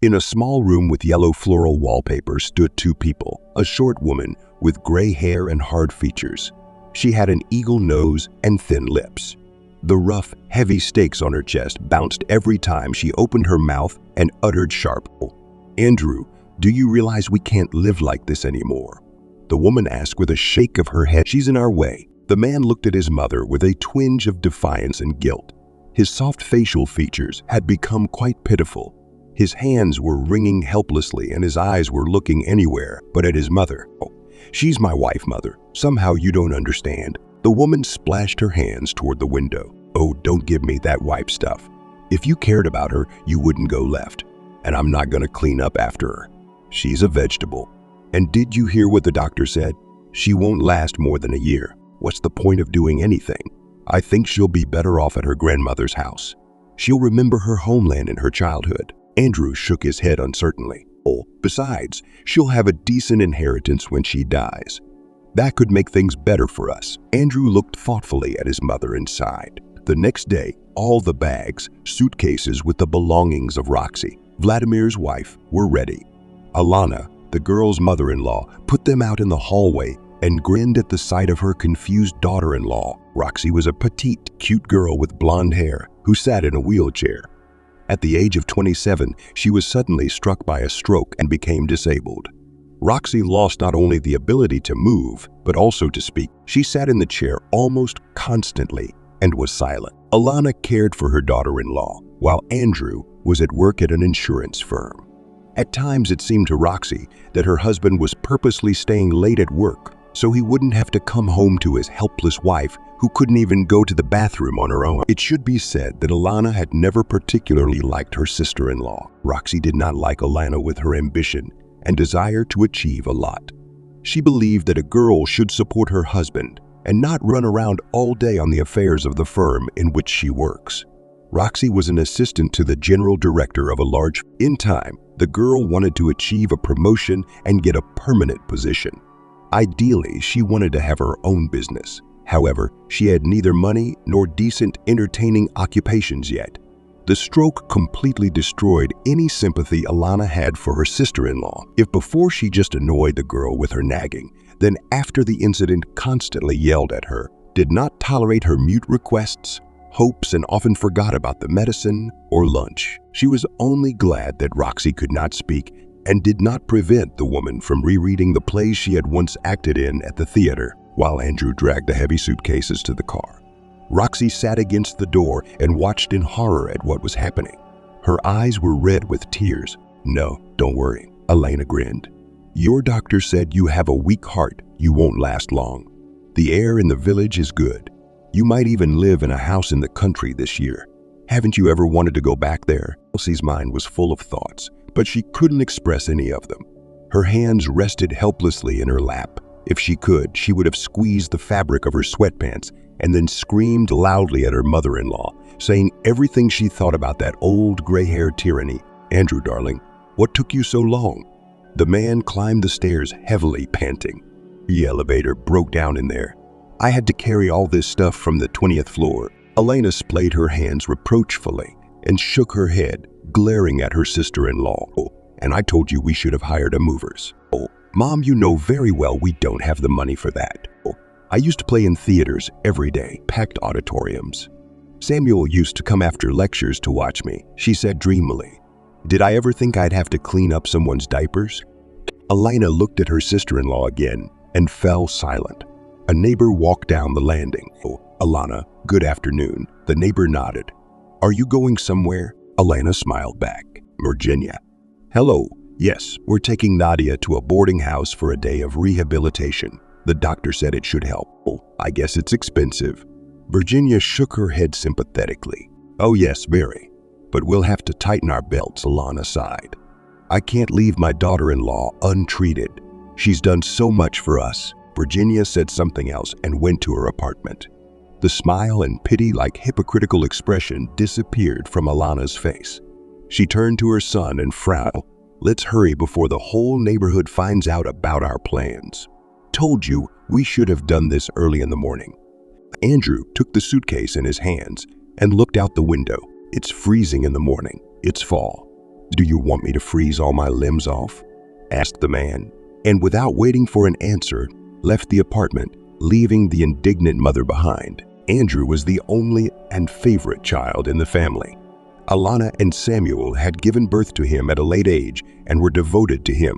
In a small room with yellow floral wallpaper stood two people, a short woman with gray hair and hard features. She had an eagle nose and thin lips. The rough, heavy stakes on her chest bounced every time she opened her mouth and uttered sharp, "Andrew, do you realize we can't live like this anymore?" The woman asked with a shake of her head. "She's in our way." The man looked at his mother with a twinge of defiance and guilt. His soft facial features had become quite pitiful. His hands were wringing helplessly and his eyes were looking anywhere but at his mother. "Oh, she's my wife, Mother. Somehow you don't understand." The woman splashed her hands toward the window. "Oh, don't give me that wife stuff. If you cared about her, you wouldn't go left. And I'm not going to clean up after her. She's a vegetable. And did you hear what the doctor said? She won't last more than a year. What's the point of doing anything? I think she'll be better off at her grandmother's house. She'll remember her homeland in her childhood." Andrew shook his head uncertainly. "Oh, besides, she'll have a decent inheritance when she dies. That could make things better for us." Andrew looked thoughtfully at his mother and sighed. The next day, all the bags, suitcases with the belongings of Roxy, Vladimir's wife, were ready. Alana, the girl's mother-in-law, put them out in the hallway and grinned at the sight of her confused daughter-in-law. Roxy was a petite, cute girl with blonde hair who sat in a wheelchair. At the age of 27, she was suddenly struck by a stroke and became disabled. Roxy lost not only the ability to move, but also to speak. She sat in the chair almost constantly and was silent. Alana cared for her daughter-in-law, while Andrew was at work at an insurance firm. At times it seemed to Roxy that her husband was purposely staying late at work so he wouldn't have to come home to his helpless wife who couldn't even go to the bathroom on her own. It should be said that Alana had never particularly liked her sister-in-law. Roxy did not like Alana with her ambition and desire to achieve a lot. She believed that a girl should support her husband and not run around all day on the affairs of the firm in which she works. Roxy was an assistant to the general director of a large. In time, the girl wanted to achieve a promotion and get a permanent position. Ideally, she wanted to have her own business. However, she had neither money nor decent, entertaining occupations yet. The stroke completely destroyed any sympathy Alana had for her sister-in-law. If before she just annoyed the girl with her nagging, then after the incident constantly yelled at her, did not tolerate her mute requests, hopes, and often forgot about the medicine or lunch. She was only glad that Roxy could not speak and did not prevent the woman from rereading the plays she had once acted in at the theater, while Andrew dragged the heavy suitcases to the car. Roxy sat against the door and watched in horror at what was happening. Her eyes were red with tears. "No, don't worry," Elena grinned. "Your doctor said you have a weak heart. You won't last long. The air in the village is good. You might even live in a house in the country this year. Haven't you ever wanted to go back there?" Elsie's mind was full of thoughts, but she couldn't express any of them. Her hands rested helplessly in her lap. If she could, she would have squeezed the fabric of her sweatpants and then screamed loudly at her mother-in-law, saying everything she thought about that old gray-haired tyranny. "Andrew, darling, what took you so long?" The man climbed the stairs heavily, panting. "The elevator broke down in there. I had to carry all this stuff from the 20th floor. Elena splayed her hands reproachfully and shook her head, glaring at her sister-in-law. "Oh, and I told you we should have hired a movers." "Oh, Mom, you know very well we don't have the money for that. Oh, I used to play in theaters every day, packed auditoriums. Samuel used to come after lectures to watch me," she said dreamily. "Did I ever think I'd have to clean up someone's diapers?" Elena looked at her sister-in-law again and fell silent. A neighbor walked down the landing. "Oh, Alana, good afternoon." The neighbor nodded. "Are you going somewhere?" Elena smiled back. "Virginia." "Hello. Yes, we're taking Nadia to a boarding house for a day of rehabilitation. The doctor said it should help." "Oh, I guess it's expensive." Virginia shook her head sympathetically. "Oh yes, very. But we'll have to tighten our belts," Alana sighed. "I can't leave my daughter-in-law untreated. She's done so much for us." Virginia said something else and went to her apartment. The smile and pity-like hypocritical expression disappeared from Alana's face. She turned to her son and frowned. "Let's hurry before the whole neighborhood finds out about our plans. Told you we should have done this early in the morning." Andrew took the suitcase in his hands and looked out the window. "It's freezing in the morning. It's fall." "Do you want me to freeze all my limbs off?" asked the man, and without waiting for an answer, left the apartment, leaving the indignant mother behind. Andrew was the only and favorite child in the family. Alana and Samuel had given birth to him at a late age and were devoted to him.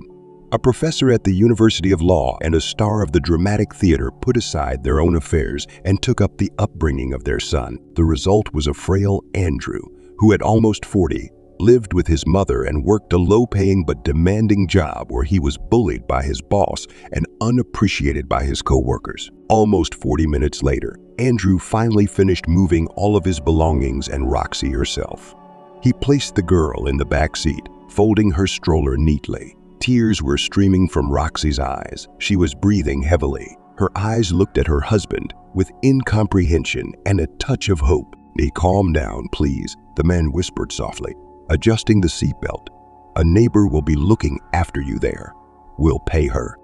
A professor at the University of Law and a star of the dramatic theater put aside their own affairs and took up the upbringing of their son. The result was a frail Andrew, who at almost 40, lived with his mother and worked a low-paying but demanding job where he was bullied by his boss and unappreciated by his co-workers. Almost 40 minutes later, Andrew finally finished moving all of his belongings and Roxy herself. He placed the girl in the back seat, folding her stroller neatly. Tears were streaming from Roxy's eyes. She was breathing heavily. Her eyes looked at her husband with incomprehension and a touch of hope. "Calm down, please," the man whispered softly, adjusting the seatbelt. "A neighbor will be looking after you there. We'll pay her."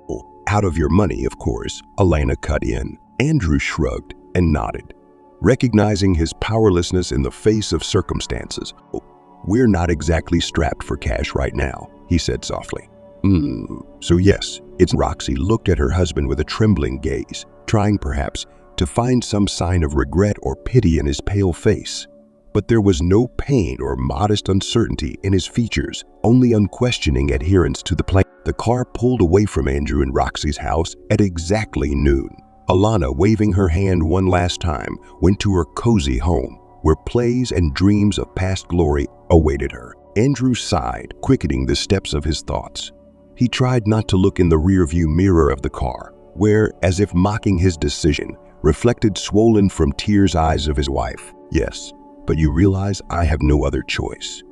"Out of your money, of course," Alana cut in. Andrew shrugged and nodded, recognizing his powerlessness in the face of circumstances. "We're not exactly strapped for cash right now," he said softly. So yes, it's..." Roxy looked at her husband with a trembling gaze, trying perhaps to find some sign of regret or pity in his pale face. But there was no pain or modest uncertainty in his features, only unquestioning adherence to the plan. The car pulled away from Andrew and Roxy's house at exactly noon. Alana, waving her hand one last time, went to her cozy home, where plays and dreams of past glory awaited her. Andrew sighed, quickening the steps of his thoughts. He tried not to look in the rearview mirror of the car, where, as if mocking his decision, reflected swollen from tears eyes of his wife. "Yes, but you realize I have no other choice,"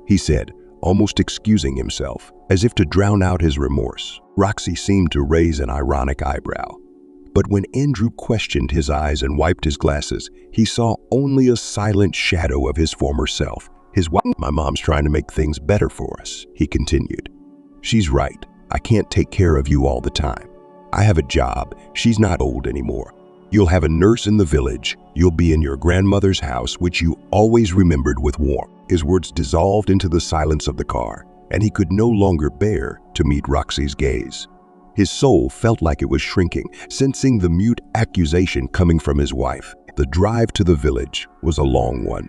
he said, almost excusing himself, as if to drown out his remorse. Roxy seemed to raise an ironic eyebrow. But when Andrew questioned his eyes and wiped his glasses, he saw only a silent shadow of his former self. His wife. "My mom's trying to make things better for us," he continued. "She's right. I can't take care of you all the time. I have a job. She's not old anymore. You'll have a nurse in the village. You'll be in your grandmother's house, which you always remembered with warmth." His words dissolved into the silence of the car, and he could no longer bear to meet Roxy's gaze. His soul felt like it was shrinking, sensing the mute accusation coming from his wife. The drive to the village was a long one.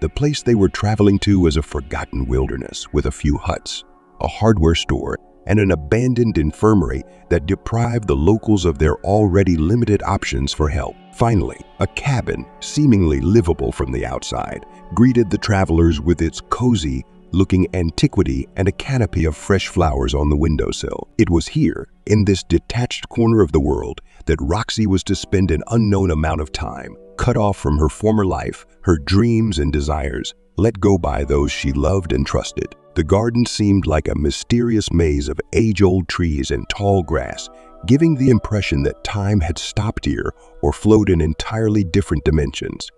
The place they were traveling to was a forgotten wilderness with a few huts, a hardware store, and an abandoned infirmary that deprived the locals of their already limited options for help. Finally, a cabin, seemingly livable from the outside, greeted the travelers with its cozy-looking antiquity and a canopy of fresh flowers on the windowsill. It was here, in this detached corner of the world, that Roxy was to spend an unknown amount of time, cut off from her former life, her dreams and desires, let go by those she loved and trusted. The garden seemed like a mysterious maze of age-old trees and tall grass, giving the impression that time had stopped here or flowed in entirely different dimensions.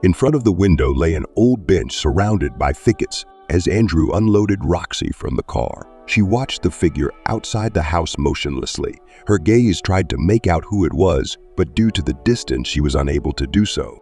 In front of the window lay an old bench surrounded by thickets. As Andrew unloaded Roxy from the car, she watched the figure outside the house motionlessly. Her gaze tried to make out who it was, but due to the distance she was unable to do so.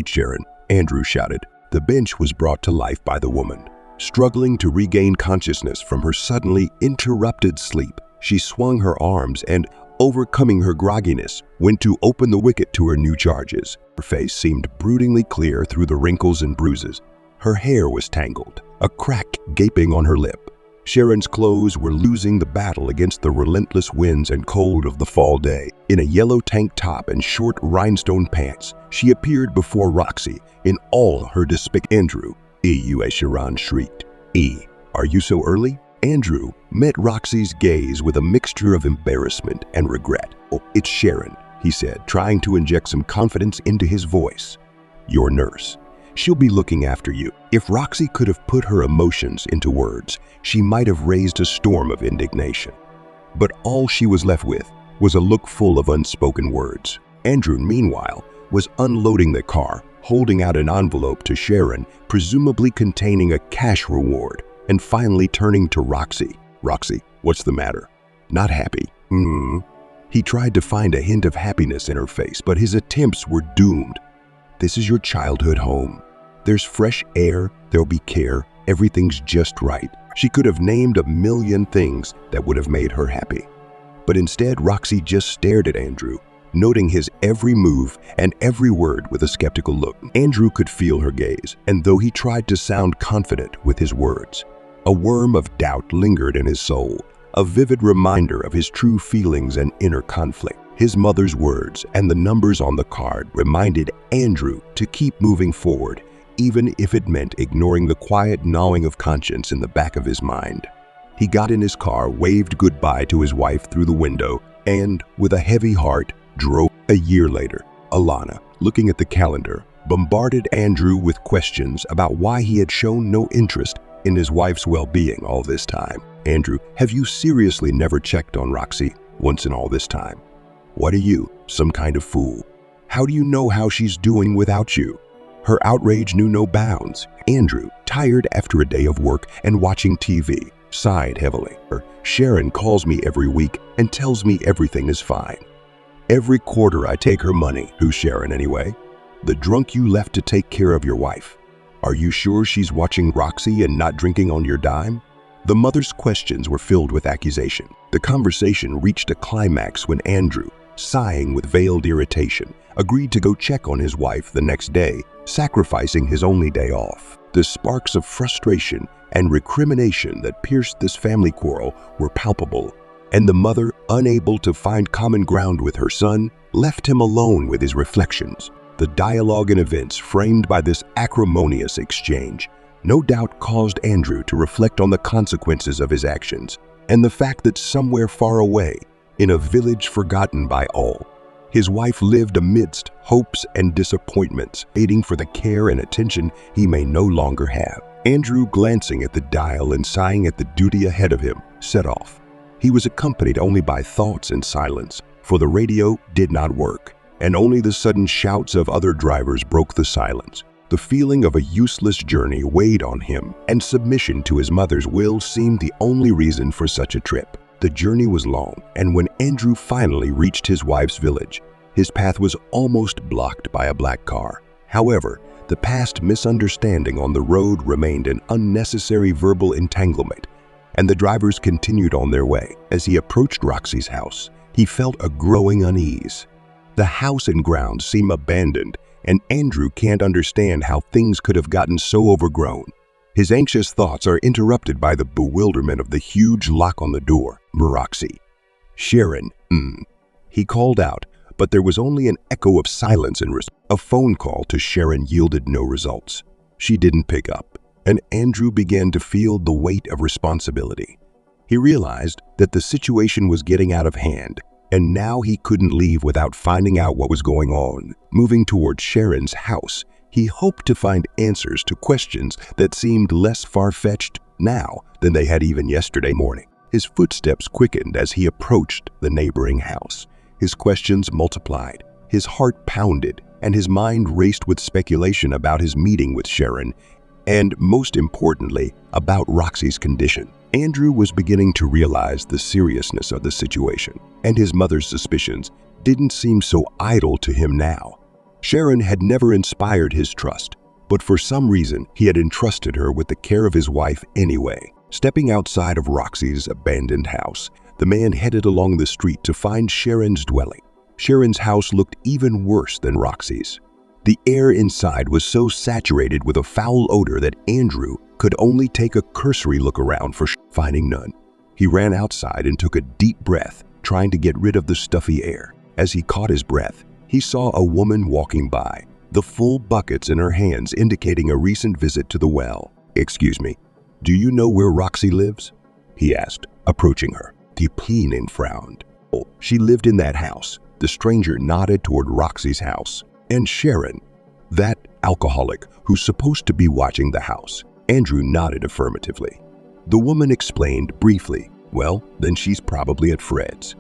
Sharon," Andrew shouted. The bench was brought to life by the woman. Struggling to regain consciousness from her suddenly interrupted sleep, she swung her arms and, overcoming her grogginess, went to open the wicket to her new charges. Her face seemed broodingly clear through the wrinkles and bruises. Her hair was tangled, a crack gaping on her lip. Sharon's clothes were losing the battle against the relentless winds and cold of the fall day. In a yellow tank top and short rhinestone pants, she appeared before Roxy in all her Andrew, Sharon shrieked. Are you so early?" Andrew met Roxy's gaze with a mixture of embarrassment and regret. "Oh, it's Sharon," he said, trying to inject some confidence into his voice. "Your nurse. She'll be looking after you." If Roxy could have put her emotions into words, she might have raised a storm of indignation. But all she was left with was a look full of unspoken words. Andrew, meanwhile, was unloading the car, holding out an envelope to Sharon, presumably containing a cash reward, and finally turning to Roxy. "Roxy, what's the matter? Not happy?" He tried to find a hint of happiness in her face, but his attempts were doomed. "This is your childhood home. There's fresh air, there'll be care, everything's just right. She could have named a million things that would have made her happy. But instead, Roxy just stared at Andrew, noting his every move and every word with a skeptical look. Andrew could feel her gaze, and though he tried to sound confident with his words, a worm of doubt lingered in his soul, a vivid reminder of his true feelings and inner conflict. His mother's words and the numbers on the card reminded Andrew to keep moving forward, even if it meant ignoring the quiet gnawing of conscience in the back of his mind. He got in his car, waved goodbye to his wife through the window, and, with a heavy heart, drove. A year later, Alana, looking at the calendar, bombarded Andrew with questions about why he had shown no interest in his wife's well-being all this time. Andrew, have you seriously never checked on Roxy once in all this time? What are you, some kind of fool? How do you know how she's doing without you? Her outrage knew no bounds. Andrew, tired after a day of work and watching TV, sighed heavily. Sharon calls me every week and tells me everything is fine. Every quarter I take her money. Who's Sharon anyway? The drunk you left to take care of your wife. Are you sure she's watching Roxy and not drinking on your dime? The mother's questions were filled with accusation. The conversation reached a climax when Andrew, sighing with veiled irritation, agreed to go check on his wife the next day, sacrificing his only day off. The sparks of frustration and recrimination that pierced this family quarrel were palpable, and the mother, unable to find common ground with her son, left him alone with his reflections. The dialogue and events framed by this acrimonious exchange no doubt caused Andrew to reflect on the consequences of his actions and the fact that somewhere far away, in a village forgotten by all, his wife lived amidst hopes and disappointments, waiting for the care and attention he may no longer have. Andrew, glancing at the dial and sighing at the duty ahead of him, set off. He was accompanied only by thoughts and silence, for the radio did not work, and only the sudden shouts of other drivers broke the silence. The feeling of a useless journey weighed on him, and submission to his mother's will seemed the only reason for such a trip. The journey was long, and when Andrew finally reached his wife's village, his path was almost blocked by a black car. However, the past misunderstanding on the road remained an unnecessary verbal entanglement, and the drivers continued on their way. As he approached Roxy's house, he felt a growing unease. The house and grounds seem abandoned, and Andrew can't understand how things could have gotten so overgrown. His anxious thoughts are interrupted by the bewilderment of the huge lock on the door. Roxy. Sharon, He called out, but there was only an echo of silence and a phone call to Sharon yielded no results. She didn't pick up, and Andrew began to feel the weight of responsibility. He realized that the situation was getting out of hand, and now he couldn't leave without finding out what was going on. Moving toward Sharon's house, he hoped to find answers to questions that seemed less far-fetched now than they had even yesterday morning. His footsteps quickened as he approached the neighboring house. His questions multiplied, his heart pounded, and his mind raced with speculation about his meeting with Sharon, and most importantly, about Roxy's condition. Andrew was beginning to realize the seriousness of the situation, and his mother's suspicions didn't seem so idle to him now. Sharon had never inspired his trust, but for some reason he had entrusted her with the care of his wife anyway. Stepping outside of Roxy's abandoned house, the man headed along the street to find Sharon's dwelling. Sharon's house looked even worse than Roxy's. The air inside was so saturated with a foul odor that Andrew could only take a cursory look around for finding none. He ran outside and took a deep breath, trying to get rid of the stuffy air. As he caught his breath, he saw a woman walking by, the full buckets in her hands indicating a recent visit to the well. "Excuse me, do you know where Roxy lives?" he asked, approaching her. The Peenin frowned. "Oh, she lived in that house." The stranger nodded toward Roxy's house. "And Sharon, that alcoholic who's supposed to be watching the house?" Andrew nodded affirmatively. The woman explained briefly, "Well, then she's probably at Fred's.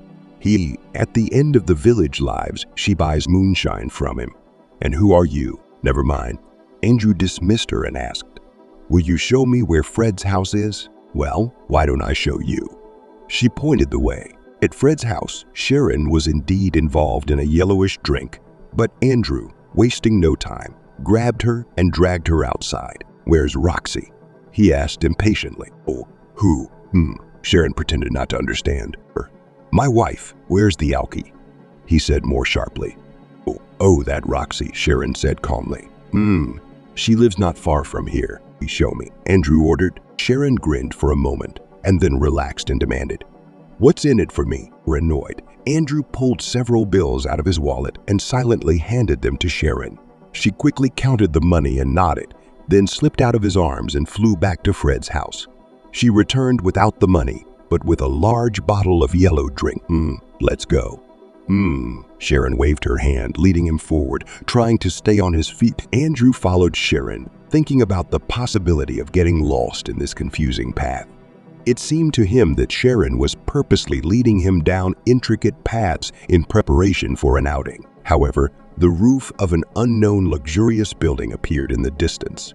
At the end of the village lives, she buys moonshine from him." "And who are you?" "Never mind." Andrew dismissed her and asked, "Will you show me where Fred's house is?" "Well, why don't I show you?" She pointed the way. At Fred's house, Sharon was indeed involved in a yellowish drink, but Andrew, wasting no time, grabbed her and dragged her outside. "Where's Roxy?" he asked impatiently. Oh, who? Sharon pretended not to understand. My wife. Where's the alky? He said more sharply. Oh, that Roxy, Sharon said calmly. She lives not far from here. Show me, Andrew ordered. Sharon grinned for a moment and then relaxed and demanded, what's in it for me? We're annoyed. Andrew pulled several bills out of his wallet and silently handed them to Sharon. She quickly counted the money and nodded, then slipped out of his arms and flew back to Fred's house. She returned without the money, but with a large bottle of yellow drink. Let's go. Sharon waved her hand, leading him forward, trying to stay on his feet. Andrew followed Sharon, thinking about the possibility of getting lost in this confusing path. It seemed to him that Sharon was purposely leading him down intricate paths in preparation for an outing. However, the roof of an unknown luxurious building appeared in the distance.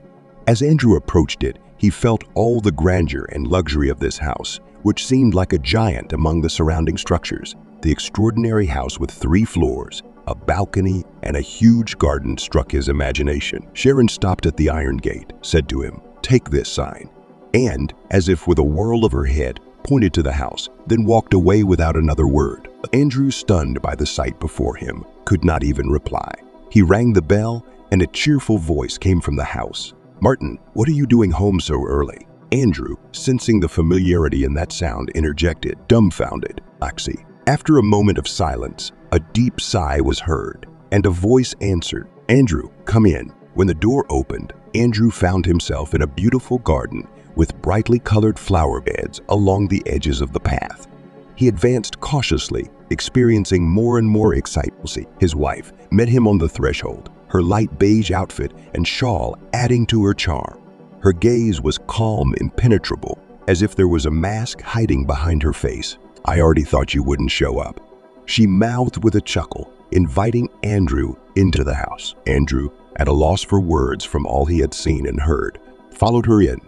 As Andrew approached it, he felt all the grandeur and luxury of this house, which seemed like a giant among the surrounding structures. The extraordinary house with 3 floors, a balcony, and a huge garden struck his imagination. Sharon stopped at the iron gate, said to him, "Take this sign," and, as if with a whirl of her head, pointed to the house, then walked away without another word. Andrew, stunned by the sight before him, could not even reply. He rang the bell, and a cheerful voice came from the house. "Martin, what are you doing home so early?" Andrew, sensing the familiarity in that sound, interjected, dumbfounded. "Roxy." After a moment of silence, a deep sigh was heard, and a voice answered, "Andrew, come in." When the door opened, Andrew found himself in a beautiful garden with brightly colored flower beds along the edges of the path. He advanced cautiously, experiencing more and more excitement. His wife met him on the threshold, her light beige outfit and shawl adding to her charm. Her gaze was calm, impenetrable, as if there was a mask hiding behind her face. "I already thought you wouldn't show up," she mouthed with a chuckle, inviting Andrew into the house. Andrew, at a loss for words from all he had seen and heard, followed her in.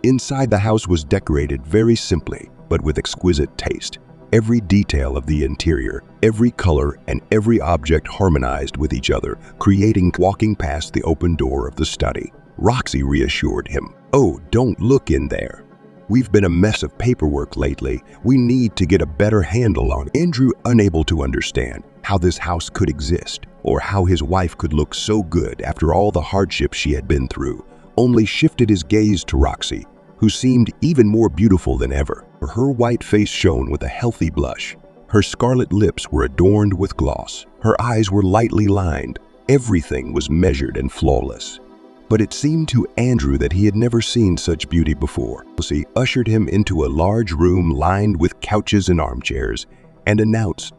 Inside, the house was decorated very simply, but with exquisite taste. Every detail of the interior, every color, and every object harmonized with each other, creating walking past the open door of the study. Roxy reassured him. "Oh, don't look in there. We've been a mess of paperwork lately. We need to get a better handle on it." Andrew, unable to understand how this house could exist or how his wife could look so good after all the hardships she had been through, only shifted his gaze to Roxy, who seemed even more beautiful than ever. Her white face shone with a healthy blush. Her scarlet lips were adorned with gloss. Her eyes were lightly lined. Everything was measured and flawless. But it seemed to Andrew that he had never seen such beauty before. She ushered him into a large room lined with couches and armchairs and announced,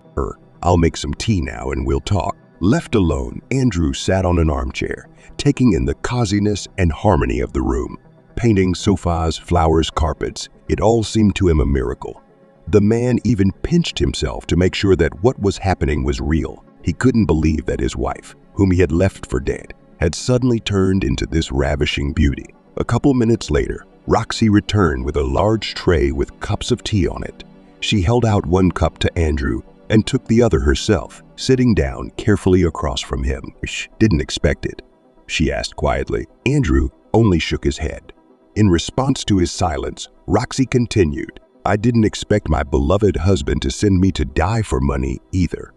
"I'll make some tea now and we'll talk." Left alone, Andrew sat on an armchair, taking in the coziness and harmony of the room. Paintings, sofas, flowers, carpets, it all seemed to him a miracle. The man even pinched himself to make sure that what was happening was real. He couldn't believe that his wife, whom he had left for dead, had suddenly turned into this ravishing beauty. A couple minutes later, Roxy returned with a large tray with cups of tea on it. She held out one cup to Andrew and took the other herself, sitting down carefully across from him. "Didn't expect it," she asked quietly. Andrew only shook his head. In response to his silence, Roxy continued, "I didn't expect my beloved husband to send me to die for money either.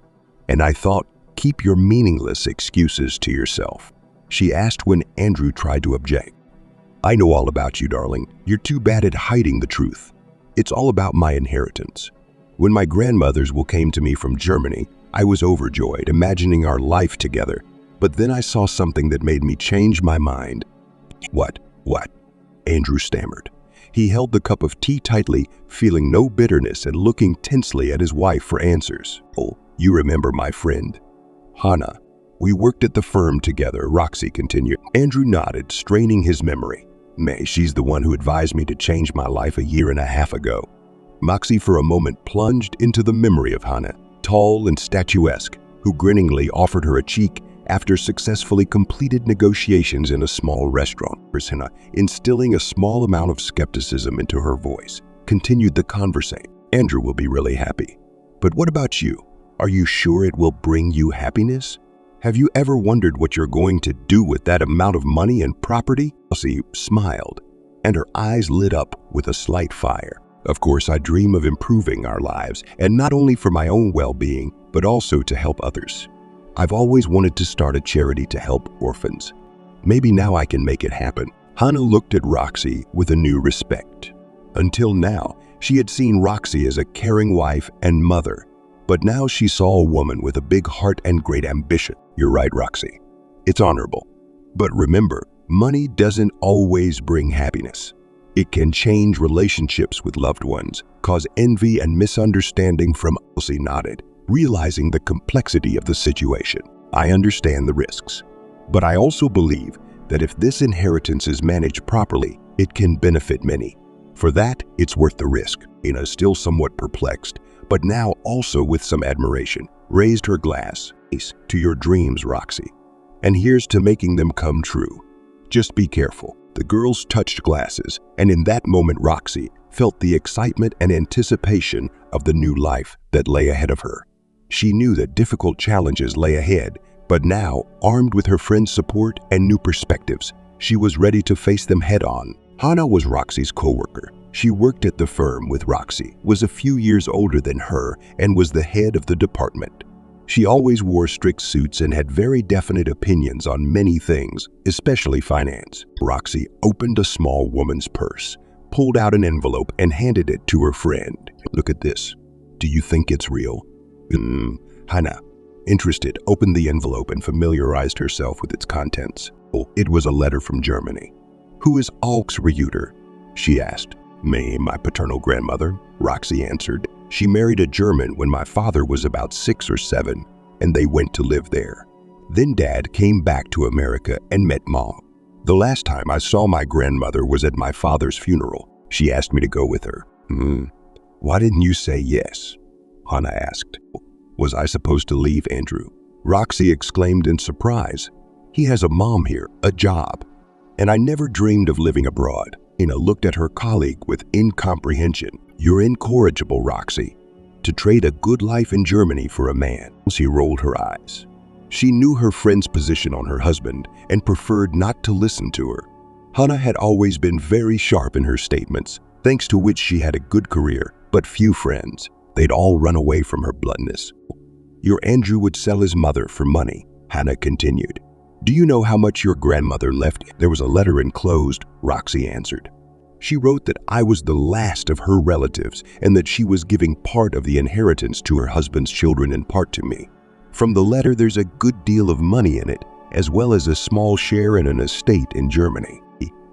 And I thought, keep your meaningless excuses to yourself." She asked when Andrew tried to object. "I know all about you, darling. You're too bad at hiding the truth. It's all about my inheritance. When my grandmothers came to me from Germany, I was overjoyed, imagining our life together. But then I saw something that made me change my mind." What? Andrew stammered. He held the cup of tea tightly, feeling no bitterness and looking tensely at his wife for answers. "Oh, you remember my friend, Hannah. We worked at the firm together," Roxy continued. Andrew nodded, straining his memory. "She's the one who advised me to change my life a year and a half ago." Roxy for a moment plunged into the memory of Hannah, tall and statuesque, who grinningly offered her a cheek after successfully completed negotiations in a small restaurant. Hannah, instilling a small amount of skepticism into her voice, continued the conversation. "Andrew will be really happy. But what about you? Are you sure it will bring you happiness? Have you ever wondered what you're going to do with that amount of money and property?" Roxy smiled. and her eyes lit up with a slight fire. Of course, I dream of improving our lives, and not only for my own well-being, but also to help others. I've always wanted to start a charity to help orphans. Maybe now I can make it happen. Hannah looked at Roxy with a new respect. Until now, she had seen Roxy as a caring wife and mother, but now she saw a woman with a big heart and great ambition. You're right, Roxy. It's honorable. But remember, money doesn't always bring happiness. It can change relationships with loved ones, cause envy and misunderstanding. From Elsie nodded, realizing the complexity of the situation. I understand the risks, but I also believe that if this inheritance is managed properly, it can benefit many. For that, it's worth the risk. Ina, still somewhat perplexed, but now also with some admiration, raised her glass. To your dreams, Roxy. And here's to making them come true. Just be careful. The girls touched glasses, and in that moment Roxy felt the excitement and anticipation of the new life that lay ahead of her. She knew that difficult challenges lay ahead, but now, armed with her friends' support and new perspectives, she was ready to face them head-on. Hannah was Roxy's co-worker. She worked at the firm with Roxy, was a few years older than her, and was the head of the department. She always wore strict suits and had very definite opinions on many things, especially finance. Roxy opened a small woman's purse, pulled out an envelope, and handed it to her friend. Look at this. Do you think it's real? Hannah, interested, opened the envelope and familiarized herself with its contents. It was a letter from Germany. Who is Aux Reuter? She asked. Me, my paternal grandmother, Roxy answered. She married a German when my father was about 6 or 7, and they went to live there. Then Dad came back to America and met Mom. The last time I saw my grandmother was at my father's funeral. She asked me to go with her. Why didn't you say yes? Hannah asked. Was I supposed to leave, Andrew? Roxy exclaimed in surprise. He has a mom here, a job. And I never dreamed of living abroad. Ina looked at her colleague with incomprehension. You're incorrigible, Roxy. To trade a good life in Germany for a man. She rolled her eyes. She knew her friend's position on her husband and preferred not to listen to her. Hannah had always been very sharp in her statements, thanks to which she had a good career, but few friends. They'd all run away from her bluntness. Your Andrew would sell his mother for money, Hannah continued. Do you know how much your grandmother left? There was a letter enclosed, Roxy answered. She wrote that I was the last of her relatives and that she was giving part of the inheritance to her husband's children and part to me. From the letter, there's a good deal of money in it, as well as a small share in an estate in Germany.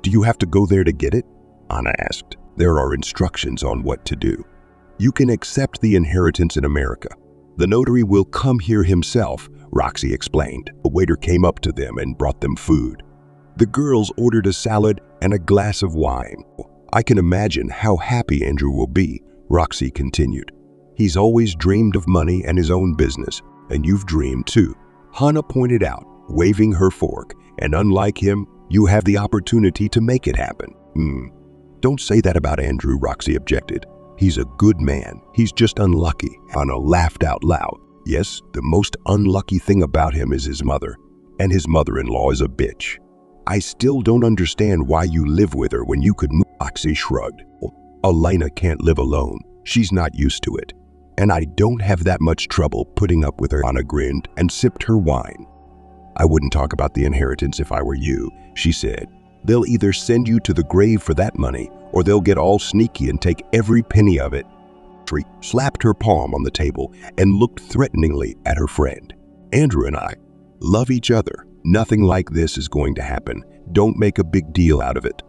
Do you have to go there to get it? Anna asked. There are instructions on what to do. You can accept the inheritance in America. The notary will come here himself, Roxy explained. A waiter came up to them and brought them food. The girls ordered a salad and a glass of wine. I can imagine how happy Andrew will be, Roxy continued. He's always dreamed of money and his own business, and you've dreamed too. Hannah pointed out, waving her fork, and unlike him, you have the opportunity to make it happen. Don't say that about Andrew, Roxy objected. He's a good man. He's just unlucky. Hannah laughed out loud. Yes, the most unlucky thing about him is his mother, and his mother-in-law is a bitch. I still don't understand why you live with her when you could move. Roxy shrugged. Elena can't live alone. She's not used to it. And I don't have that much trouble putting up with her. Anna grinned and sipped her wine. I wouldn't talk about the inheritance if I were you, she said. They'll either send you to the grave for that money, or they'll get all sneaky and take every penny of it. She slapped her palm on the table and looked threateningly at her friend. Andrew and I love each other. Nothing like this is going to happen. Don't make a big deal out of it.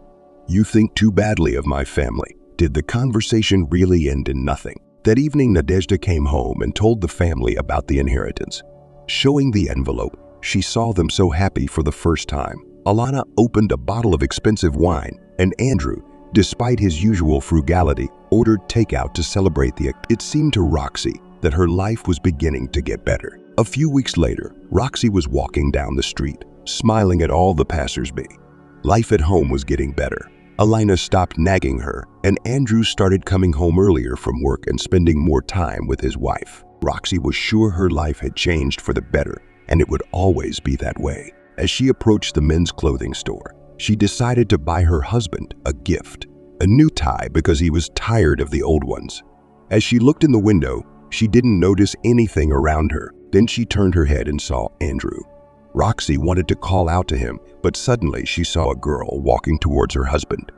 You think too badly of my family. Did the conversation really end in nothing? That evening, Nadezhda came home and told the family about the inheritance. Showing the envelope, she saw them so happy for the first time. Alana opened a bottle of expensive wine, and Andrew, despite his usual frugality, ordered takeout to celebrate the occasion. It seemed to Roxy that her life was beginning to get better. A few weeks later, Roxy was walking down the street, smiling at all the passers-by. Life at home was getting better. Elena stopped nagging her, and Andrew started coming home earlier from work and spending more time with his wife. Roxy was sure her life had changed for the better, and it would always be that way. As she approached the men's clothing store, She decided to buy her husband a gift, a new tie because he was tired of the old ones. As she looked in the window, she didn't notice anything around her. Then she turned her head and saw Andrew. Roxy wanted to call out to him, but suddenly she saw a girl walking towards her husband.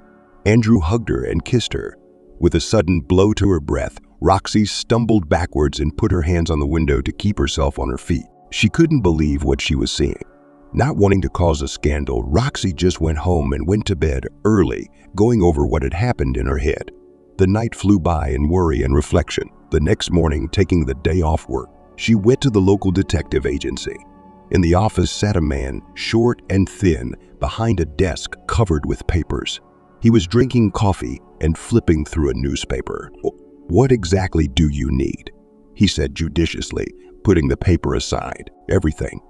Andrew hugged her and kissed her. With a sudden blow to her breath, Roxy stumbled backwards and put her hands on the window to keep herself on her feet. She couldn't believe what she was seeing. Not wanting to cause a scandal, Roxy just went home and went to bed early, going over what had happened in her head. The night flew by in worry and reflection. The next morning, taking the day off work, she went to the local detective agency. In the office sat a man, short and thin, behind a desk covered with papers. He was drinking coffee and flipping through a newspaper. "What exactly do you need?" he said judiciously, putting the paper aside. "Everything,"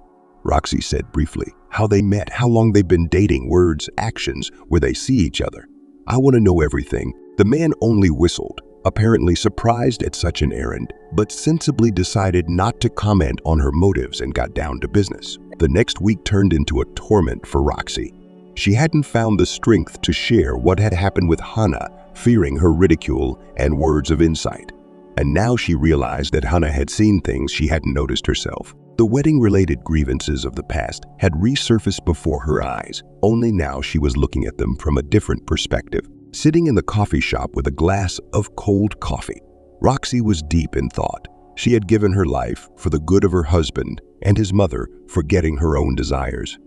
Roxy said briefly. "How they met, how long they've been dating, words, actions, where they see each other. I want to know everything." The man only whistled, apparently surprised at such an errand, but sensibly decided not to comment on her motives and got down to business. The next week turned into a torment for Roxy. She hadn't found the strength to share what had happened with Hannah, fearing her ridicule and words of insight. And now she realized that Hannah had seen things she hadn't noticed herself. The wedding-related grievances of the past had resurfaced before her eyes, only now she was looking at them from a different perspective. Sitting in the coffee shop with a glass of cold coffee, Roxy was deep in thought. She had given her life for the good of her husband and his mother, forgetting her own desires.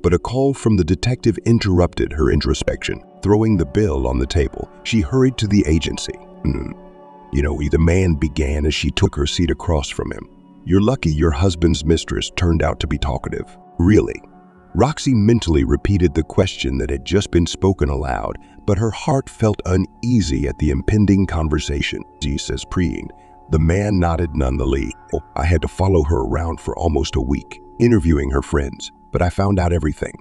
But a call from the detective interrupted her introspection. Throwing the bill on the table, she hurried to the agency. The man began as she took her seat across from him. "You're lucky your husband's mistress turned out to be talkative." "Really?" Roxy mentally repeated the question that had just been spoken aloud, but her heart felt uneasy at the impending conversation. Jesus preened. The man nodded nonetheless. "I had to follow her around for almost a week, interviewing her friends, but I found out everything.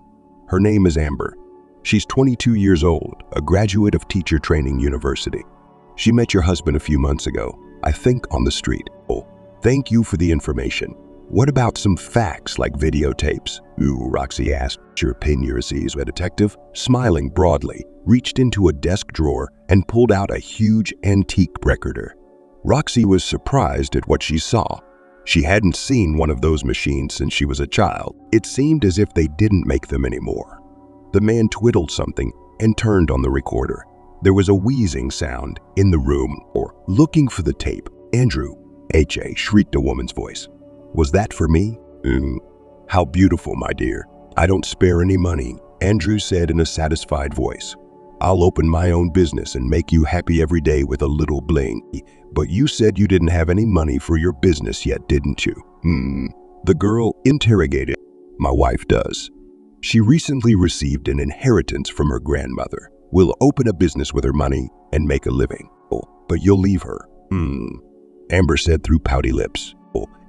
Her name is Amber. She's 22 years old, a graduate of Teacher Training University. She met your husband a few months ago, I think on the street." "Oh, thank you for the information. What about some facts like videotapes?" Roxy asked. "Your opinions, a detective?" Smiling broadly, reached into a desk drawer and pulled out a huge antique recorder. Roxy was surprised at what she saw. She hadn't seen one of those machines since she was a child. It seemed as if they didn't make them anymore. The man twiddled something and turned on the recorder. There was a wheezing sound in the room. Looking for the tape. "Andrew," H.A. shrieked a woman's voice. "Was that for me?" "How beautiful, my dear. I don't spare any money," Andrew said in a satisfied voice. "I'll open my own business and make you happy every day with a little bling. But you said you didn't have any money for your business yet, didn't you?" The girl interrogated. "My wife does. She recently received an inheritance from her grandmother. We'll open a business with her money and make a living." "But you'll leave her?" Amber said through pouty lips.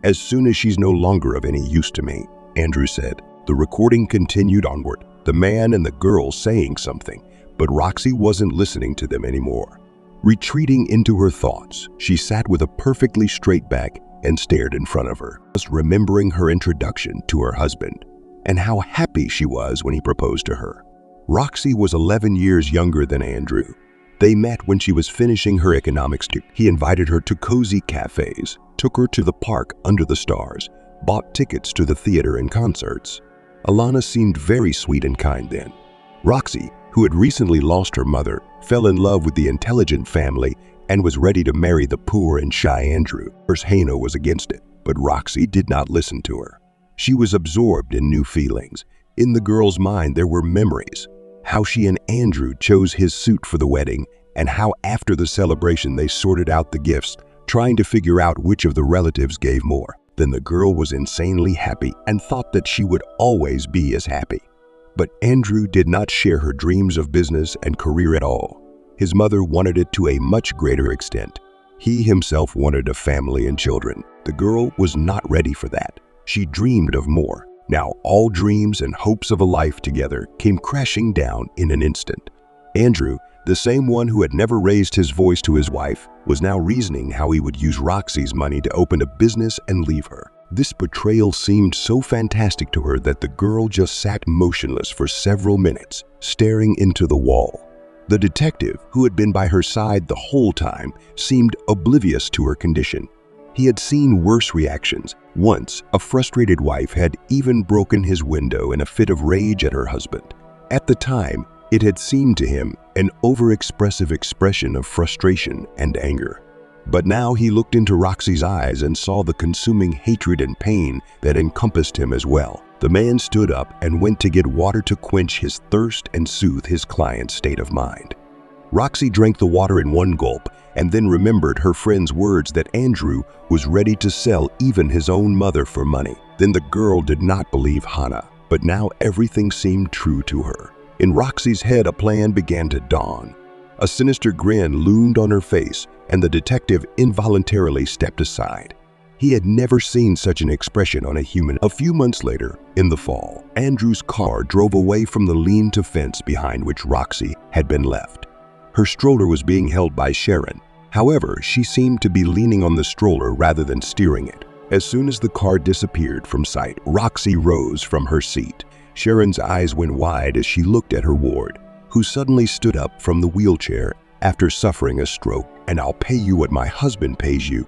"As soon as she's no longer of any use to me," Andrew said. The recording continued onward, the man and the girl saying something, but Roxy wasn't listening to them anymore. Retreating into her thoughts, she sat with a perfectly straight back and stared in front of her, just remembering her introduction to her husband and how happy she was when he proposed to her. Roxy was 11 years younger than Andrew. They met when she was finishing her economics degree. He invited her to cozy cafes, took her to the park under the stars, bought tickets to the theater and concerts. Alana seemed very sweet and kind then. Roxy, who had recently lost her mother, fell in love with the intelligent family and was ready to marry the poor and shy Andrew. First, Hannah was against it, but Roxy did not listen to her. She was absorbed in new feelings. In the girl's mind there were memories. How she and Andrew chose his suit for the wedding, and how after the celebration they sorted out the gifts, trying to figure out which of the relatives gave more. Then the girl was insanely happy and thought that she would always be as happy. But Andrew did not share her dreams of business and career at all. His mother wanted it to a much greater extent. He himself wanted a family and children. The girl was not ready for that. She dreamed of more. Now all dreams and hopes of a life together came crashing down in an instant. Andrew, the same one who had never raised his voice to his wife, was now reasoning how he would use Roxy's money to open a business and leave her. This betrayal seemed so fantastic to her that the girl just sat motionless for several minutes, staring into the wall. The detective, who had been by her side the whole time, seemed oblivious to her condition. He had seen worse reactions. Once, a frustrated wife had even broken his window in a fit of rage at her husband. At the time, it had seemed to him an overexpressive expression of frustration and anger. But now he looked into Roxy's eyes and saw the consuming hatred and pain that encompassed him as well. The man stood up and went to get water to quench his thirst and soothe his client's state of mind. Roxy drank the water in one gulp and then remembered her friend's words that Andrew was ready to sell even his own mother for money. Then the girl did not believe Hannah, but now everything seemed true to her. In Roxy's head, a plan began to dawn. A sinister grin loomed on her face, and the detective involuntarily stepped aside. He had never seen such an expression on a human. A few months later, in the fall, Andrew's car drove away from the lean-to fence behind which Roxy had been left. Her stroller was being held by Sharon. However, she seemed to be leaning on the stroller rather than steering it. As soon as the car disappeared from sight, Roxy rose from her seat. Sharon's eyes went wide as she looked at her ward, who suddenly stood up from the wheelchair after suffering a stroke. "And I'll pay you what my husband pays you,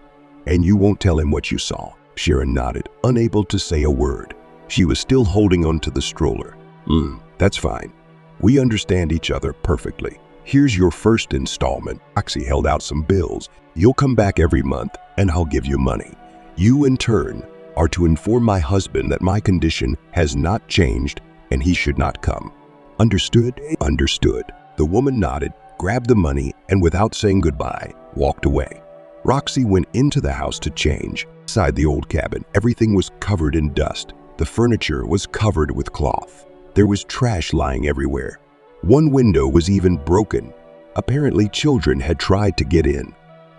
and you won't tell him what you saw." Sharon nodded, unable to say a word. She was still holding onto the stroller. That's fine. We understand each other perfectly. Here's your first installment." Roxy held out some bills. "You'll come back every month, and I'll give you money. You, in turn, are to inform my husband that my condition has not changed and he should not come. Understood?" "Understood." The woman nodded, grabbed the money, and without saying goodbye, walked away. Roxy went into the house to change. Inside the old cabin, everything was covered in dust. The furniture was covered with cloth. There was trash lying everywhere. One window was even broken. Apparently, children had tried to get in.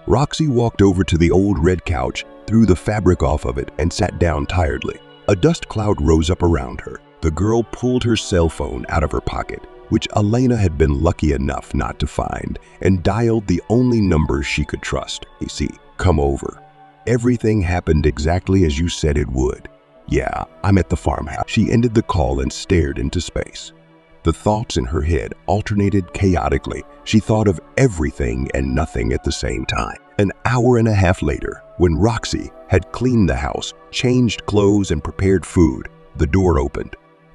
Roxy walked over to the old red couch, threw the fabric off of it, and sat down tiredly. A dust cloud rose up around her. The girl pulled her cell phone out of her pocket, which Elena had been lucky enough not to find, and dialed the only number she could trust. "AC, come over. Everything happened exactly as you said it would." "Yeah, I'm at the farmhouse." She ended the call and stared into space. The thoughts in her head alternated chaotically. She thought of everything and nothing at the same time. An hour and a half later, when Roxy had cleaned the house, changed clothes, and prepared food, the door opened.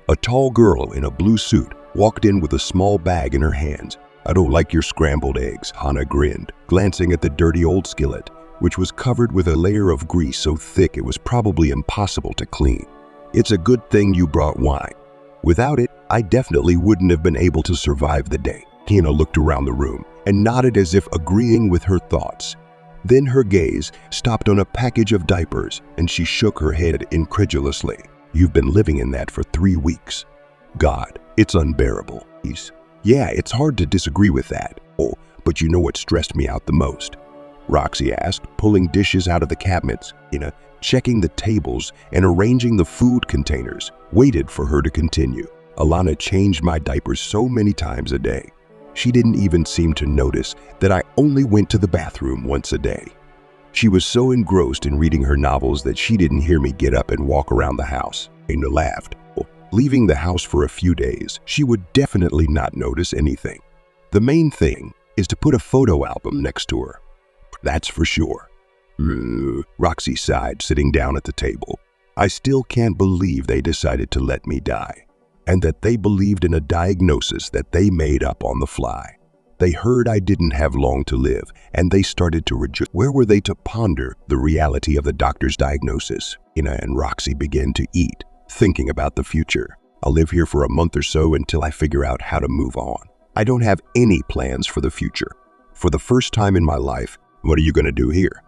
A tall girl in a blue suit walked in with a small bag in her hands. "I don't like your scrambled eggs," Hannah grinned, glancing at the dirty old skillet, which was covered with a layer of grease so thick it was probably impossible to clean. "It's a good thing you brought wine. Without it, I definitely wouldn't have been able to survive the day." Hannah looked around the room and nodded as if agreeing with her thoughts. Then her gaze stopped on a package of diapers, and she shook her head incredulously. "You've been living in that for 3 weeks. God, it's unbearable." "Yeah, it's hard to disagree with that. Oh, but you know what stressed me out the most?" Roxy asked, pulling dishes out of the cabinets. Checking the tables and arranging the food containers, waited for her to continue. "Alana changed my diapers so many times a day. She didn't even seem to notice that I only went to the bathroom once a day. She was so engrossed in reading her novels that she didn't hear me get up and walk around the house." Hannah laughed. "Leaving the house for a few days, she would definitely not notice anything. The main thing is to put a photo album next to her. That's for sure." Roxy sighed, sitting down at the table. "I still can't believe they decided to let me die, and that they believed in a diagnosis that they made up on the fly. They heard I didn't have long to live, and they started to rejoice. Where were they to ponder the reality of the doctor's diagnosis?" Hannah and Roxy began to eat, thinking about the future. "I'll live here for a month or so until I figure out how to move on. I don't have any plans for the future. For the first time in my life." "What are you going to do here?"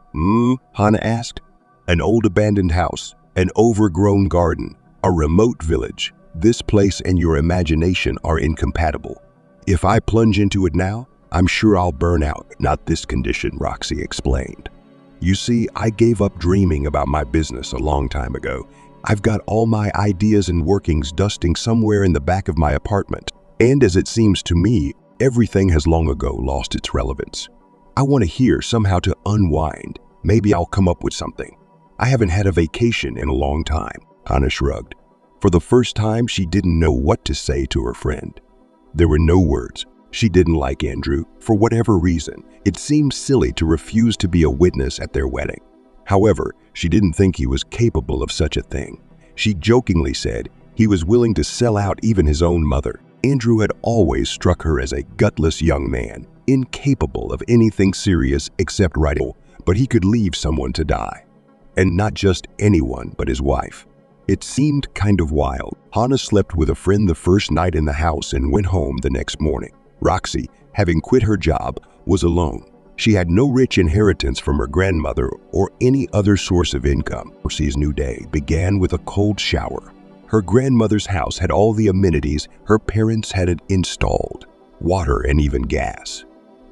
Hannah asked. "An old abandoned house, an overgrown garden, a remote village. This place and your imagination are incompatible. If I plunge into it now, I'm sure I'll burn out." "Not this condition," Roxy explained. "You see, I gave up dreaming about my business a long time ago. I've got all my ideas and workings dusting somewhere in the back of my apartment. And as it seems to me, everything has long ago lost its relevance. I want to hear somehow to unwind. Maybe I'll come up with something." I haven't had a vacation in a long time, Hannah shrugged. For the first time, she didn't know what to say to her friend. There were no words. She didn't like Andrew. For whatever reason, it seemed silly to refuse to be a witness at their wedding. However, she didn't think he was capable of such a thing. She jokingly said he was willing to sell out even his own mother. Andrew had always struck her as a gutless young man, incapable of anything serious except writing, but he could leave someone to die. And not just anyone, but his wife. It seemed kind of wild. Hannah slept with a friend the first night in the house and went home the next morning. Roxy, having quit her job, was alone. She had no rich inheritance from her grandmother or any other source of income. Roxy's new day began with a cold shower. Her grandmother's house had all the amenities her parents had installed, water and even gas.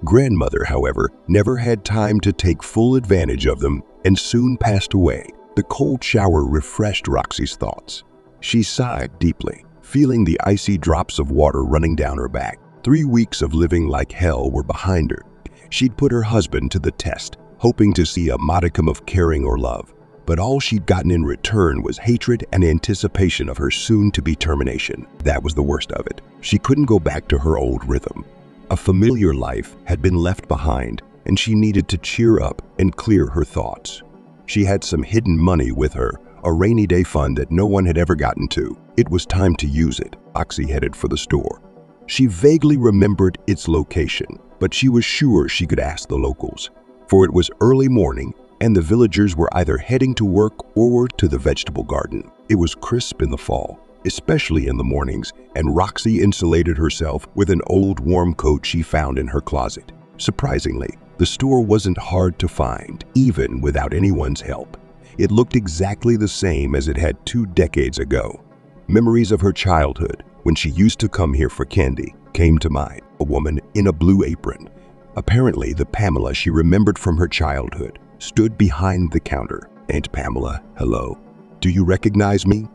Grandmother, however, never had time to take full advantage of them and soon passed away. The cold shower refreshed Roxy's thoughts. She sighed deeply, feeling the icy drops of water running down her back. 3 weeks of living like hell were behind her. She'd put her husband to the test, hoping to see a modicum of caring or love. But all she'd gotten in return was hatred and anticipation of her soon-to-be termination. That was the worst of it. She couldn't go back to her old rhythm. A familiar life had been left behind, and she needed to cheer up and clear her thoughts. She had some hidden money with her, a rainy day fund that no one had ever gotten to. It was time to use it. Roxy headed for the store. She vaguely remembered its location, but she was sure she could ask the locals. For it was early morning, and the villagers were either heading to work or to the vegetable garden. It was crisp in the fall, especially in the mornings, and Roxy insulated herself with an old warm coat she found in her closet. Surprisingly, the store wasn't hard to find, even without anyone's help. It looked exactly the same as it had 2 decades ago. Memories of her childhood, when she used to come here for candy, came to mind. A woman in a blue apron, apparently the Pamela she remembered from her childhood, stood behind the counter. "Aunt Pamela, hello. Do you recognize me?"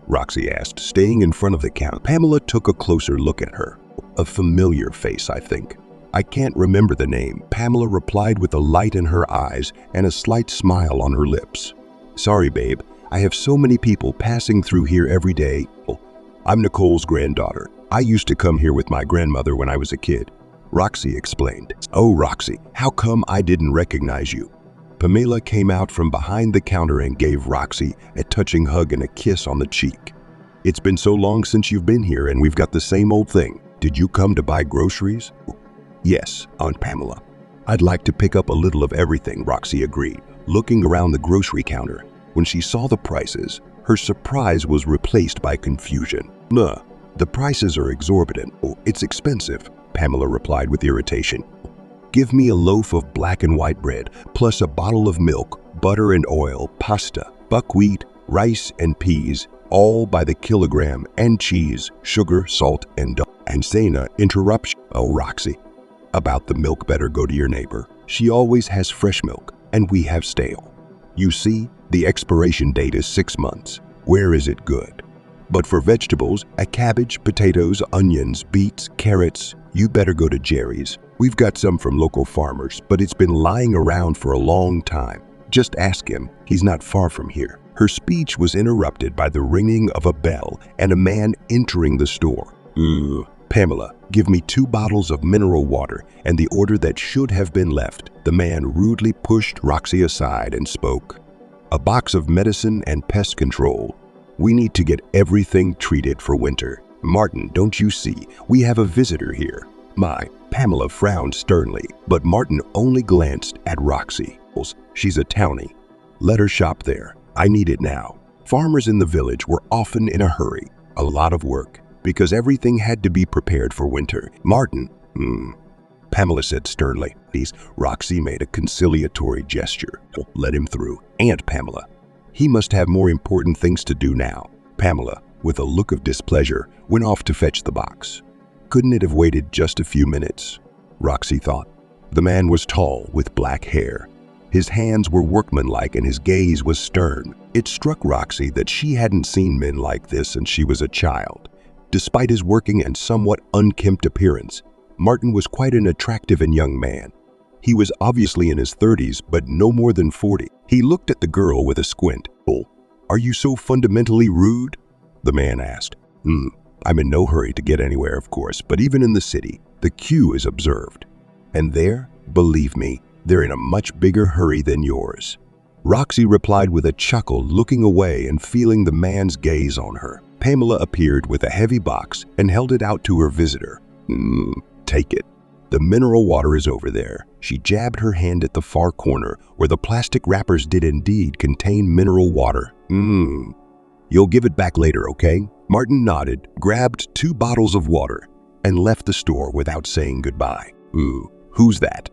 Roxy asked, staying in front of the counter. Pamela took a closer look at her. "A familiar face, I think." "I can't remember the name," Pamela replied with a light in her eyes and a slight smile on her lips. "Sorry, babe. I have so many people passing through here every day." "I'm Nicole's granddaughter. I used to come here with my grandmother when I was a kid," Roxy explained. "Oh, Roxy, how come I didn't recognize you?" Pamela came out from behind the counter and gave Roxy a touching hug and a kiss on the cheek. "It's been so long since you've been here and we've got the same old thing. Did you come to buy groceries?" "Yes, Aunt Pamela. I'd like to pick up a little of everything," Roxy agreed, looking around the grocery counter. When she saw the prices, her surprise was replaced by confusion. "Nah, the prices are exorbitant." "Oh, it's expensive," Pamela replied with irritation. "Give me a loaf of black and white bread, plus a bottle of milk, butter and oil, pasta, buckwheat, rice and peas, all by the kilogram, and cheese, sugar, salt, and dough." And Sana interrupts, "Oh, Roxy, about the milk better go to your neighbor. She always has fresh milk, and we have stale. You see, the expiration date is 6 months. Where is it good? But for vegetables, a cabbage, potatoes, onions, beets, carrots, you better go to Jerry's. We've got some from local farmers, but it's been lying around for a long time. Just ask him. He's not far from here." Her speech was interrupted by the ringing of a bell and a man entering the store. "Pamela, give me 2 bottles of mineral water and the order that should have been left." The man rudely pushed Roxy aside and spoke. "A box of medicine and pest control. We need to get everything treated for winter. Martin, don't you see, we have a visitor here." Pamela frowned sternly, but Martin only glanced at Roxy. "She's a townie. Let her shop there. I need it now." Farmers in the village were often in a hurry, a lot of work, because everything had to be prepared for winter. "Martin, Pamela said sternly. Roxy made a conciliatory gesture. "Let him through. Aunt Pamela. He must have more important things to do now." Pamela, with a look of displeasure, went off to fetch the box. Couldn't it have waited just a few minutes? Roxy thought. The man was tall, with black hair. His hands were workmanlike and his gaze was stern. It struck Roxy that she hadn't seen men like this since she was a child. Despite his working and somewhat unkempt appearance, Martin was quite an attractive and young man. He was obviously in his 30s, but no more than 40. He looked at the girl with a squint. "Oh, are you so fundamentally rude?" the man asked. I'm in no hurry to get anywhere, of course, but even in the city, the queue is observed. And there, believe me, they're in a much bigger hurry than yours." Roxy replied with a chuckle, looking away and feeling the man's gaze on her. Pamela appeared with a heavy box and held it out to her visitor. Take it. The mineral water is over there." She jabbed her hand at the far corner, where the plastic wrappers did indeed contain mineral water. You'll give it back later, okay?" Martin nodded, grabbed 2 bottles of water, and left the store without saying goodbye. Who's that?"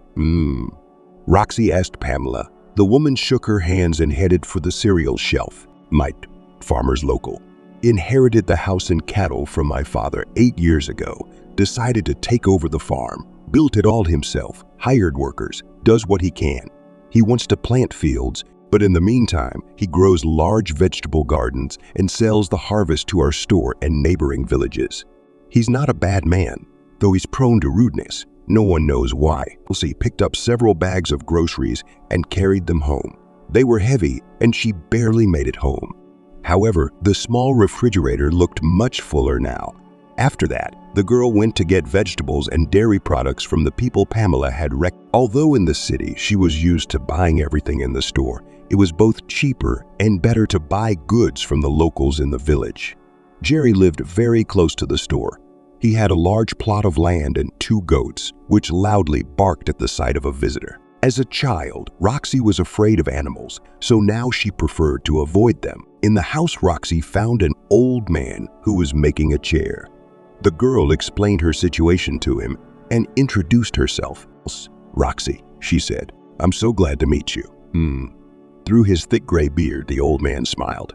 Roxy asked Pamela. The woman shook her hands and headed for the cereal shelf. "Mike, farmers local. Inherited the house and cattle from my father 8 years ago. Decided to take over the farm. Built it all himself, hired workers, does what he can. He wants to plant fields, but in the meantime, he grows large vegetable gardens and sells the harvest to our store and neighboring villages. He's not a bad man, though he's prone to rudeness. No one knows why." Elsie picked up several bags of groceries and carried them home. They were heavy, and she barely made it home. However, the small refrigerator looked much fuller now. After that, the girl went to get vegetables and dairy products from the people Pamela had wrecked. Although in the city she was used to buying everything in the store, it was both cheaper and better to buy goods from the locals in the village. Jerry lived very close to the store. He had a large plot of land and 2 goats, which loudly barked at the sight of a visitor. As a child, Roxy was afraid of animals, so now she preferred to avoid them. In the house, Roxy found an old man who was making a chair. The girl explained her situation to him and introduced herself. "Roxy," she said, "I'm so glad to meet you." Through his thick gray beard, the old man smiled.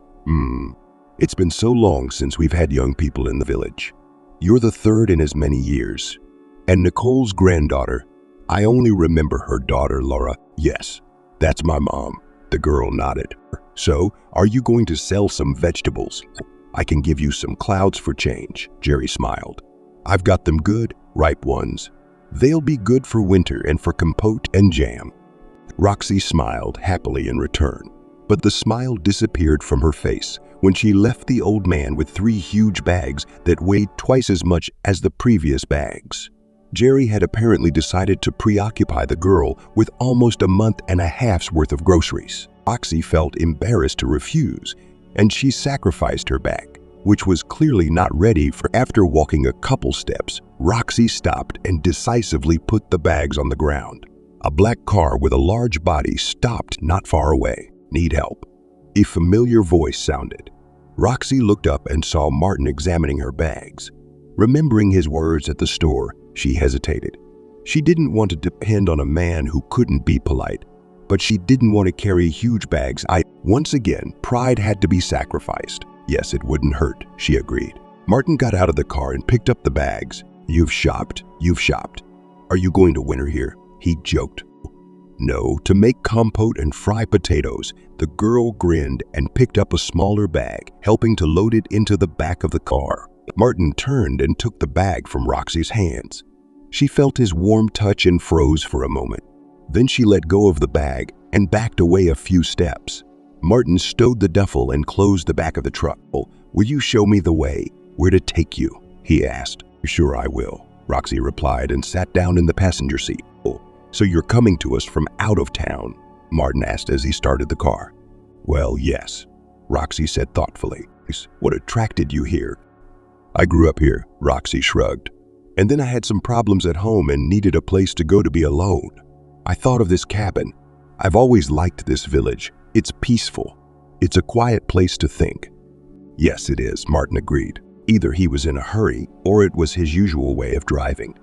It's been so long since we've had young people in the village. You're the 3rd in as many years. And Nicole's granddaughter, I only remember her daughter, Laura." "Yes, that's my mom." The girl nodded. "So, are you going to sell some vegetables?" "I can give you some clouds for change," Jerry smiled. "I've got them good, ripe ones. They'll be good for winter and for compote and jam." Roxy smiled happily in return, but the smile disappeared from her face when she left the old man with 3 huge bags that weighed twice as much as the previous bags. Jerry had apparently decided to preoccupy the girl with almost a month and a half's worth of groceries. Roxy felt embarrassed to refuse, and she sacrificed her bag, which was clearly not ready for. After walking a couple steps, Roxy stopped and decisively put the bags on the ground. A black car with a large body stopped not far away. "Need help?" A familiar voice sounded. Roxy looked up and saw Martin examining her bags. Remembering his words at the store, she hesitated. She didn't want to depend on a man who couldn't be polite, but she didn't want to carry huge bags. Once again, pride had to be sacrificed. "Yes, it wouldn't hurt," she agreed. Martin got out of the car and picked up the bags. You've shopped. Are you going to winter here?" he joked. "No, to make compote and fry potatoes." The girl grinned and picked up a smaller bag, helping to load it into the back of the car. Martin turned and took the bag from Roxy's hands. She felt his warm touch and froze for a moment. Then she let go of the bag and backed away a few steps. Martin stowed the duffel and closed the back of the truck. "Will you show me the way, where to take you?" he asked. "Sure I will," Roxy replied and sat down in the passenger seat. "So you're coming to us from out of town?" Martin asked as he started the car. "Well, yes," Roxy said thoughtfully. "What attracted you here?" "I grew up here," Roxy shrugged. "And then I had some problems at home and needed a place to go to be alone. I thought of this cabin. I've always liked this village. It's peaceful. It's a quiet place to think." "Yes, it is," Martin agreed. Either he was in a hurry or it was his usual way of driving.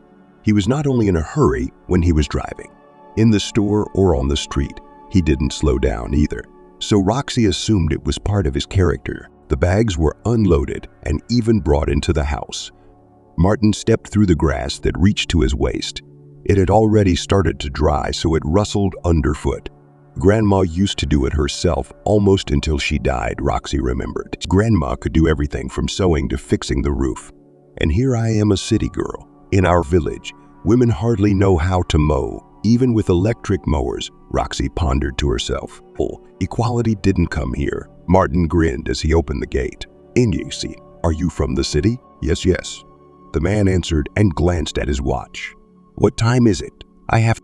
He was not only in a hurry when he was driving. In the store or on the street, he didn't slow down either. So Roxy assumed it was part of his character. The bags were unloaded and even brought into the house. Martin stepped through the grass that reached to his waist. It had already started to dry, so it rustled underfoot. Grandma used to do it herself almost until she died, Roxy remembered. Grandma could do everything from sewing to fixing the roof. And here I am, a city girl. In our village, women hardly know how to mow, Even with electric mowers, Roxy pondered to herself. Oh, equality didn't come here. Martin grinned as he opened the gate. "Indy, are you from the city?" Yes. The man answered and glanced at his watch. "What time is it?" "I have..."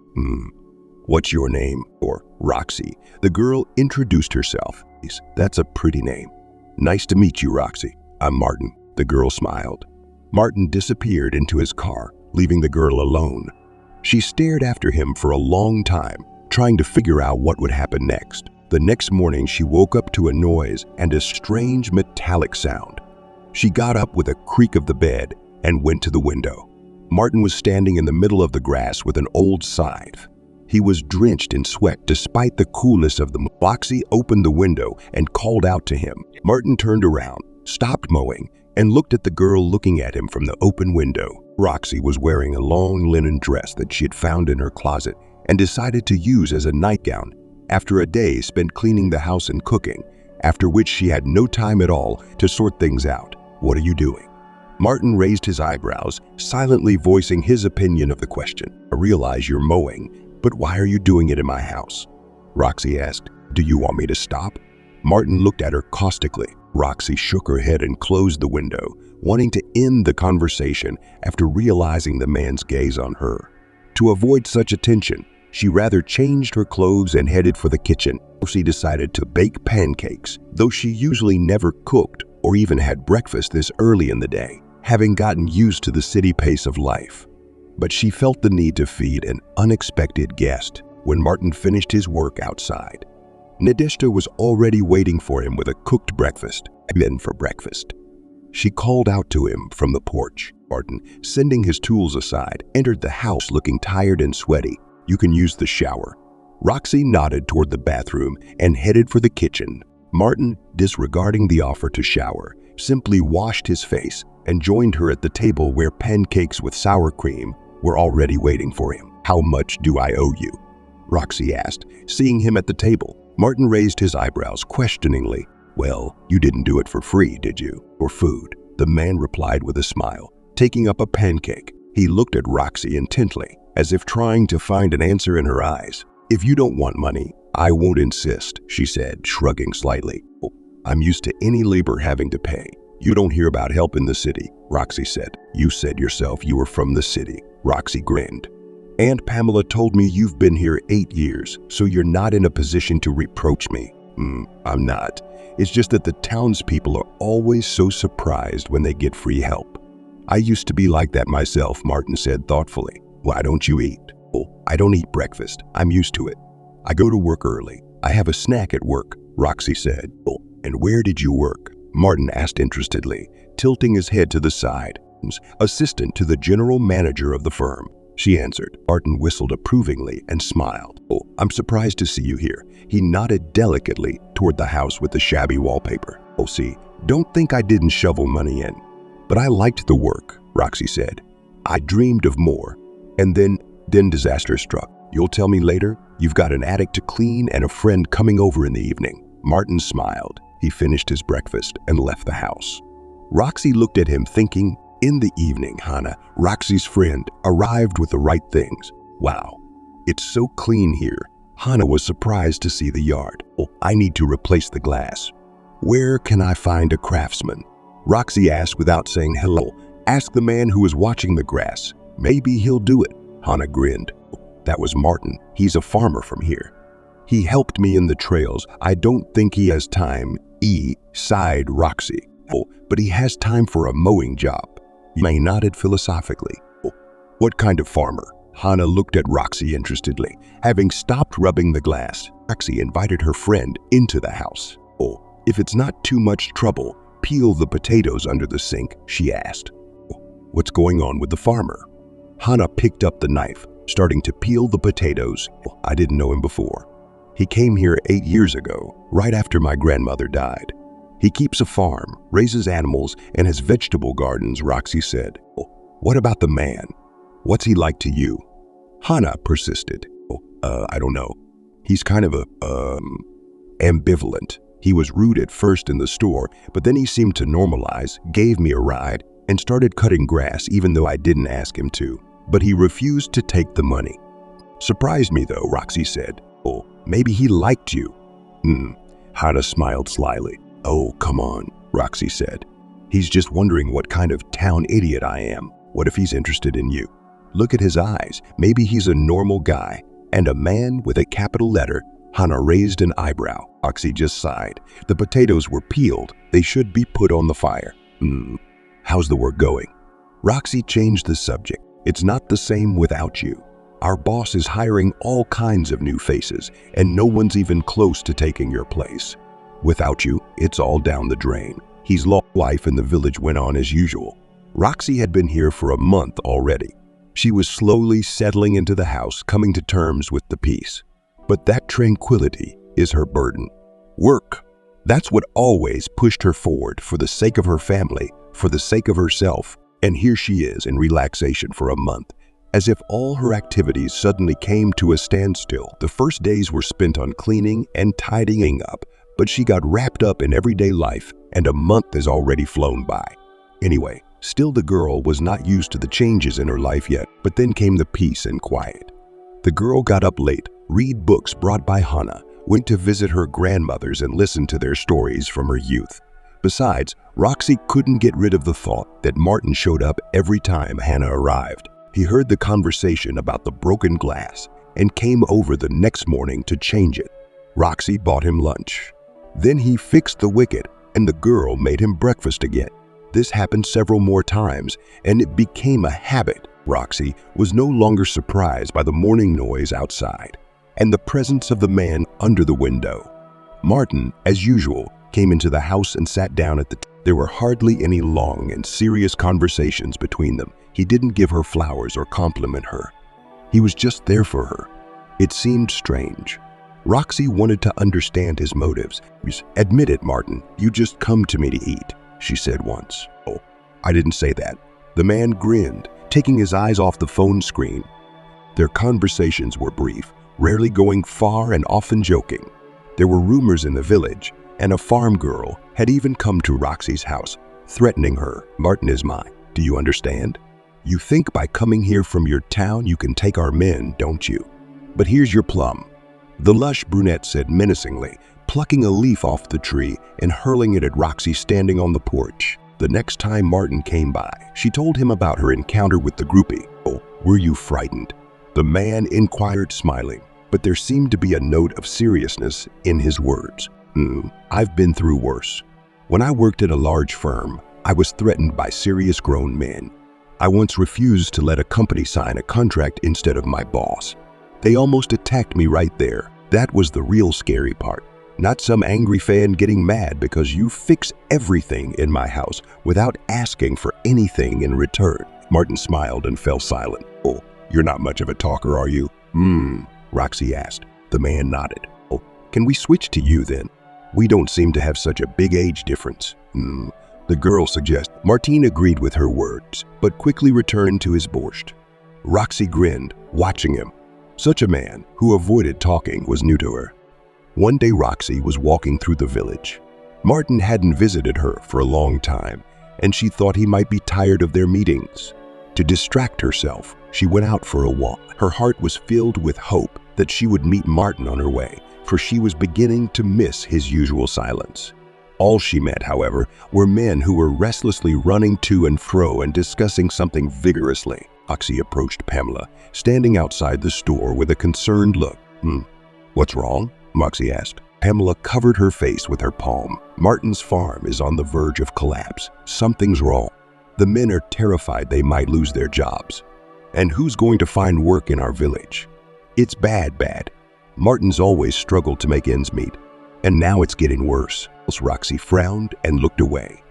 "What's your name?" Or Roxy. The girl introduced herself. "That's a pretty name." "Nice to meet you, Roxy. I'm Martin." The girl smiled. Martin disappeared into his car, leaving the girl alone. She stared after him for a long time, trying to figure out what would happen next. The next morning, she woke up to a noise and a strange metallic sound. She got up with a creak of the bed and went to the window. Martin was standing in the middle of the grass with an old scythe. He was drenched in sweat despite the coolness of the Roxy opened the window and called out to him. Martin turned around, stopped mowing, and looked at the girl looking at him from the open window. Roxy was wearing a long linen dress that she had found in her closet and decided to use as a nightgown after a day spent cleaning the house and cooking, after which she had no time at all to sort things out. "What are you doing?" Martin raised his eyebrows, silently voicing his opinion of the question. "I realize you're mowing, but why are you doing it in my house?" Roxy asked. "Do you want me to stop?" Martin looked at her caustically. Roxy shook her head and closed the window, wanting to end the conversation after realizing the man's gaze on her. To avoid such attention, she rather changed her clothes and headed for the kitchen. She decided to bake pancakes, though she usually never cooked or even had breakfast this early in the day, having gotten used to the city pace of life. But she felt the need to feed an unexpected guest when Martin finished his work outside. Nadeshda was already waiting for him with a cooked breakfast. Then for breakfast. She called out to him from the porch. Martin, sending his tools aside, entered the house looking tired and sweaty. "You can use the shower." Roxy nodded toward the bathroom and headed for the kitchen. Martin, disregarding the offer to shower, simply washed his face and joined her at the table where pancakes with sour cream were already waiting for him. "How much do I owe you?" Roxy asked, seeing him at the table. Martin raised his eyebrows questioningly. "Well, you didn't do it for free, did you? Or food?" The man replied with a smile, taking up a pancake. He looked at Roxy intently, as if trying to find an answer in her eyes. "If you don't want money, I won't insist," she said, shrugging slightly. "I'm used to any labor having to pay." "You don't hear about help in the city," Roxy said. "You said yourself you were from the city." Roxy grinned. "Aunt Pamela told me you've been here 8 years, so you're not in a position to reproach me." I'm not. It's just that the townspeople are always so surprised when they get free help." "I used to be like that myself," Martin said thoughtfully. "Why don't you eat?" "Oh, I don't eat breakfast. I'm used to it. I go to work early. I have a snack at work," Roxy said. "Oh, and where did you work?" Martin asked interestedly, tilting his head to the side. "Assistant to the general manager of the firm," she answered. Martin whistled approvingly and smiled. "Oh, I'm surprised to see you here." He nodded delicately toward the house with the shabby wallpaper. "Oh, see, don't think I didn't shovel money in." "But I liked the work," Roxy said. "I dreamed of more. And then disaster struck." "You'll tell me later? You've got an attic to clean and a friend coming over in the evening." Martin smiled. He finished his breakfast and left the house. Roxy looked at him thinking. In the evening, Hannah, Roxy's friend, arrived with the right things. "Wow, it's so clean here." Hannah was surprised to see the yard. "Oh, I need to replace the glass." "Where can I find a craftsman?" Roxy asked without saying hello. "Ask the man who was watching the grass. Maybe he'll do it." Hannah grinned. "That was Martin. He's a farmer from here. He helped me in the trails. I don't think he has time." Sighed Roxy. "Oh, but he has time for a mowing job." May nodded philosophically. "Oh, what kind of farmer?" Hannah looked at Roxy interestedly. Having stopped rubbing the glass, Roxy invited her friend into the house. "Oh, if it's not too much trouble, peel the potatoes under the sink," she asked. "What's going on with the farmer?" Hannah picked up the knife, starting to peel the potatoes. "I didn't know him before. He came here 8 years ago, right after my grandmother died. He keeps a farm, raises animals, and has vegetable gardens," Roxy said. "What about the man? What's he like to you?" Hannah persisted. I don't know. He's kind of ambivalent. He was rude at first in the store, but then he seemed to normalize, gave me a ride, and started cutting grass even though I didn't ask him to. But he refused to take the money." Surprised me though, Roxy said. Oh, maybe he liked you. Hannah smiled slyly. Oh, come on, Roxy said. He's just wondering what kind of town idiot I am. What if he's interested in you? Look at his eyes. Maybe he's a normal guy. And a man with a capital letter. Hannah raised an eyebrow. Roxy just sighed. The potatoes were peeled. They should be put on the fire. How's the work going? Roxy changed the subject. It's not the same without you. Our boss is hiring all kinds of new faces, and no one's even close to taking your place. Without you, it's all down the drain. He's lost life and the village went on as usual. Roxy had been here for a month already. She was slowly settling into the house, coming to terms with the peace. But that tranquility is her burden. Work. That's what always pushed her forward for the sake of her family, for the sake of herself. And here she is in relaxation for a month, as if all her activities suddenly came to a standstill. The first days were spent on cleaning and tidying up, but she got wrapped up in everyday life, and a month has already flown by. Anyway, still the girl was not used to the changes in her life yet, but then came the peace and quiet. The girl got up late, read books brought by Hannah, went to visit her grandmothers and listen to their stories from her youth. Besides, Roxy couldn't get rid of the thought that Martin showed up every time Hannah arrived. He heard the conversation about the broken glass and came over the next morning to change it. Roxy bought him lunch. Then he fixed the wicket and the girl made him breakfast again. This happened several more times and it became a habit. Roxy was no longer surprised by the morning noise outside and the presence of the man under the window. Martin, as usual, came into the house and sat down at the table. There were hardly any long and serious conversations between them. He didn't give her flowers or compliment her. He was just there for her. It seemed strange. Roxy wanted to understand his motives. "Admit it, Martin, you just come to me to eat," she said once. "Oh, I didn't say that." The man grinned, taking his eyes off the phone screen. Their conversations were brief, rarely going far and often joking. There were rumors in the village, and a farm girl had even come to Roxy's house, threatening her. "Martin is mine. Do you understand? You think by coming here from your town you can take our men, don't you? But here's your plum." The lush brunette said menacingly, plucking a leaf off the tree and hurling it at Roxy standing on the porch. The next time Martin came by, she told him about her encounter with the groupie. "Oh, were you frightened?" The man inquired, smiling, but there seemed to be a note of seriousness in his words. I've been through worse. When I worked at a large firm, I was threatened by serious grown men. I once refused to let a company sign a contract instead of my boss. They almost attacked me right there. That was the real scary part. Not some angry fan getting mad because you fix everything in my house without asking for anything in return. Martin smiled and fell silent. "Oh, you're not much of a talker, are you?" Roxy asked. The man nodded. "Oh, can we switch to you then? We don't seem to have such a big age difference." The girl suggested. Martin agreed with her words, but quickly returned to his borscht. Roxy grinned, watching him. Such a man, who avoided talking, was new to her. One day Roxy was walking through the village. Martin hadn't visited her for a long time, and she thought he might be tired of their meetings. To distract herself, she went out for a walk. Her heart was filled with hope that she would meet Martin on her way, for she was beginning to miss his usual silence. All she met, however, were men who were restlessly running to and fro and discussing something vigorously. Roxy approached Pamela, standing outside the store with a concerned look. "What's wrong?" Roxy asked. Pamela covered her face with her palm. "Martin's farm is on the verge of collapse. Something's wrong. The men are terrified they might lose their jobs. And who's going to find work in our village? It's bad. Martin's always struggled to make ends meet, and now it's getting worse." Roxy frowned and looked away.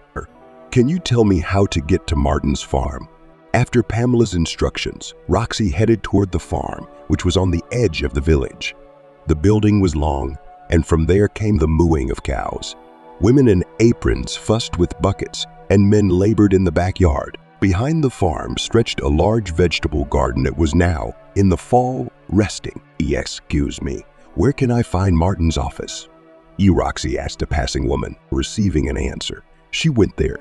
"Can you tell me how to get to Martin's farm?" After Pamela's instructions, Roxy headed toward the farm, which was on the edge of the village. The building was long, and from there came the mooing of cows. Women in aprons fussed with buckets, and men labored in the backyard. Behind the farm stretched a large vegetable garden that was now, in the fall, resting. "Excuse me, where can I find Martin's office?" Roxy asked a passing woman. Receiving an answer, she went there.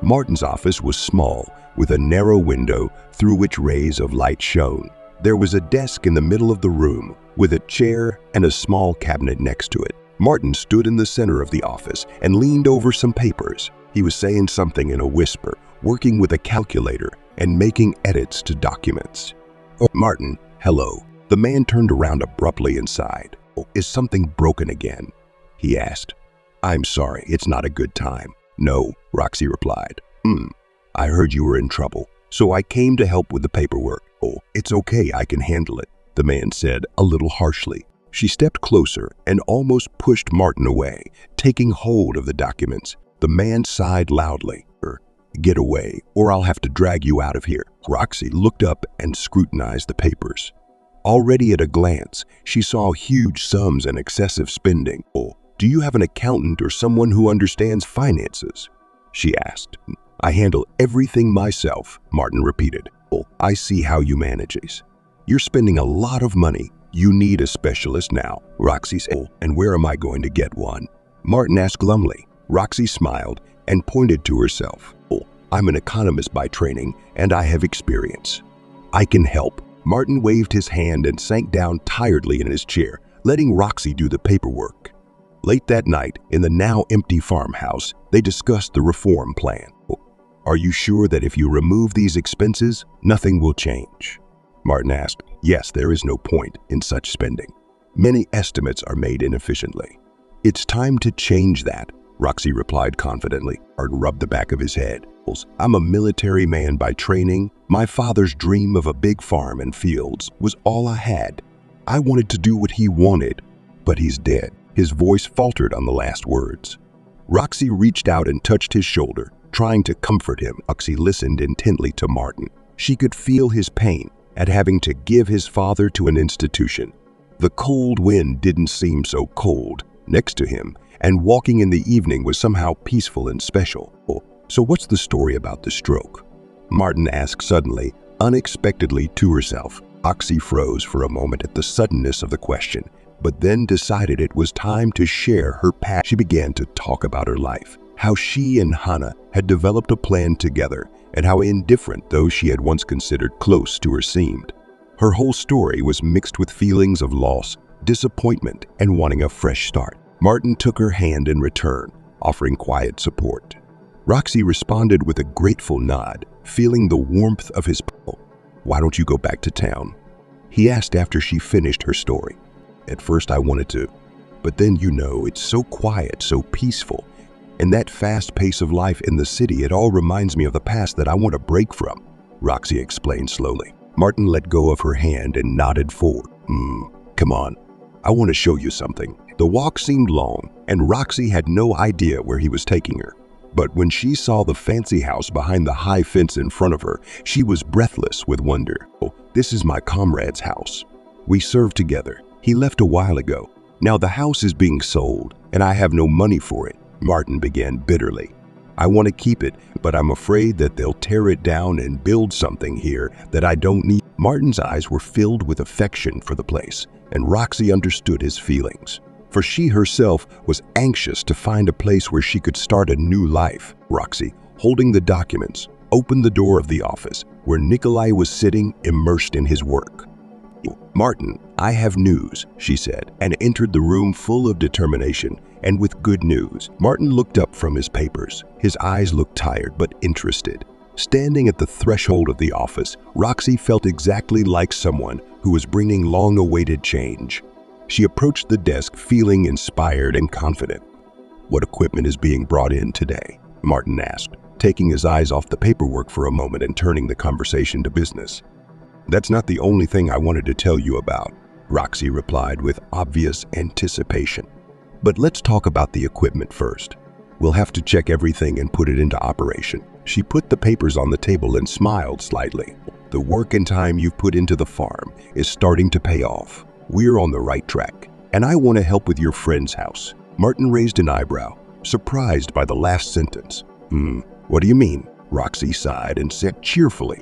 Martin's office was small, with a narrow window through which rays of light shone. There was a desk in the middle of the room with a chair and a small cabinet next to it. Martin stood in the center of the office and leaned over some papers. He was saying something in a whisper, working with a calculator and making edits to documents. "Oh, Martin, hello." The man turned around abruptly and sighed. "Oh, is something broken again?" he asked. "I'm sorry, it's not a good time." "No," Roxy replied. I heard you were in trouble, so I came to help with the paperwork." "Oh, it's okay, I can handle it," the man said a little harshly. She stepped closer and almost pushed Martin away, taking hold of the documents. The man sighed loudly. "Get away, or I'll have to drag you out of here." Roxy looked up and scrutinized the papers. Already at a glance, she saw huge sums and excessive spending. "Oh, do you have an accountant or someone who understands finances?" she asked. "I handle everything myself," Martin repeated. "Oh, I see how you manage this. You're spending a lot of money. You need a specialist now," Roxy said. "Oh, and where am I going to get one?" Martin asked glumly. Roxy smiled and pointed to herself. "Oh, I'm an economist by training, and I have experience. I can help." Martin waved his hand and sank down tiredly in his chair, letting Roxy do the paperwork. Late that night, in the now empty farmhouse, they discussed the reform plan. "Are you sure that if you remove these expenses, nothing will change?" Martin asked. "Yes, there is no point in such spending. Many estimates are made inefficiently." "It's time to change that," Roxy replied confidently. Martin rubbed the back of his head. "I'm a military man by training. My father's dream of a big farm and fields was all I had. I wanted to do what he wanted, but he's dead." His voice faltered on the last words. Roxy reached out and touched his shoulder, trying to comfort him. Roxy listened intently to Martin. She could feel his pain at having to give his father to an institution. The cold wind didn't seem so cold next to him, and walking in the evening was somehow peaceful and special. "So what's the story about the stroke?" Martin asked suddenly, unexpectedly to herself. Roxy froze for a moment at the suddenness of the question, but then decided it was time to share her past. She began to talk about her life, how she and Hannah had developed a plan together, and how indifferent those she had once considered close to her seemed. Her whole story was mixed with feelings of loss, disappointment, and wanting a fresh start. Martin took her hand in return, offering quiet support. Roxy responded with a grateful nod, feeling the warmth of his pull. "Why don't you go back to town?" he asked after she finished her story. "At first I wanted to, but then it's so quiet, so peaceful. And that fast pace of life in the city, it all reminds me of the past that I want a break from," Roxy explained slowly. Martin let go of her hand and nodded forward. Come on, I want to show you something." The walk seemed long, and Roxy had no idea where he was taking her. But when she saw the fancy house behind the high fence in front of her, she was breathless with wonder. "Oh, this is my comrade's house. We served together. He left a while ago. Now the house is being sold, and I have no money for it," Martin began bitterly. "I want to keep it, but I'm afraid that they'll tear it down and build something here that I don't need." Martin's eyes were filled with affection for the place, and Roxy understood his feelings. For she herself was anxious to find a place where she could start a new life. Roxy, holding the documents, opened the door of the office where Nikolai was sitting immersed in his work. "Martin, I have news," she said, and entered the room full of determination and with good news. Martin looked up from his papers. His eyes looked tired but interested. Standing at the threshold of the office, Roxy felt exactly like someone who was bringing long-awaited change. She approached the desk feeling inspired and confident. "What equipment is being brought in today?" Martin asked, taking his eyes off the paperwork for a moment and turning the conversation to business. "That's not the only thing I wanted to tell you about," Roxy replied with obvious anticipation. "But let's talk about the equipment first. We'll have to check everything and put it into operation." She put the papers on the table and smiled slightly. "The work and time you've put into the farm is starting to pay off. We're on the right track, and I want to help with your friend's house." Martin raised an eyebrow, surprised by the last sentence. What do you mean?" Roxy sighed and said cheerfully,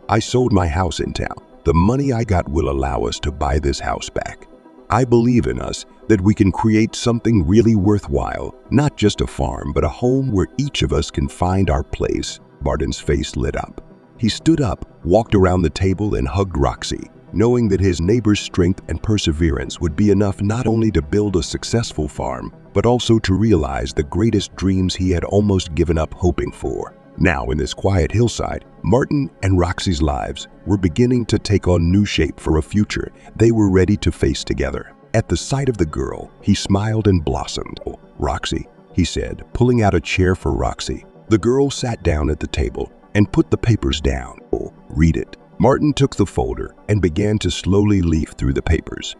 "I sold my house in town. The money I got will allow us to buy this house back. I believe in us, that we can create something really worthwhile, not just a farm, but a home where each of us can find our place." Martin's face lit up. He stood up, walked around the table, and hugged Roxy. knowing that his neighbor's strength and perseverance would be enough not only to build a successful farm, but also to realize the greatest dreams he had almost given up hoping for. Now, in this quiet hillside, Martin and Roxy's lives were beginning to take on new shape for a future they were ready to face together. At the sight of the girl, he smiled and blossomed. "Oh, Roxy," he said, pulling out a chair for Roxy. The girl sat down at the table and put the papers down. "Oh, read it." Martin took the folder and began to slowly leaf through the papers.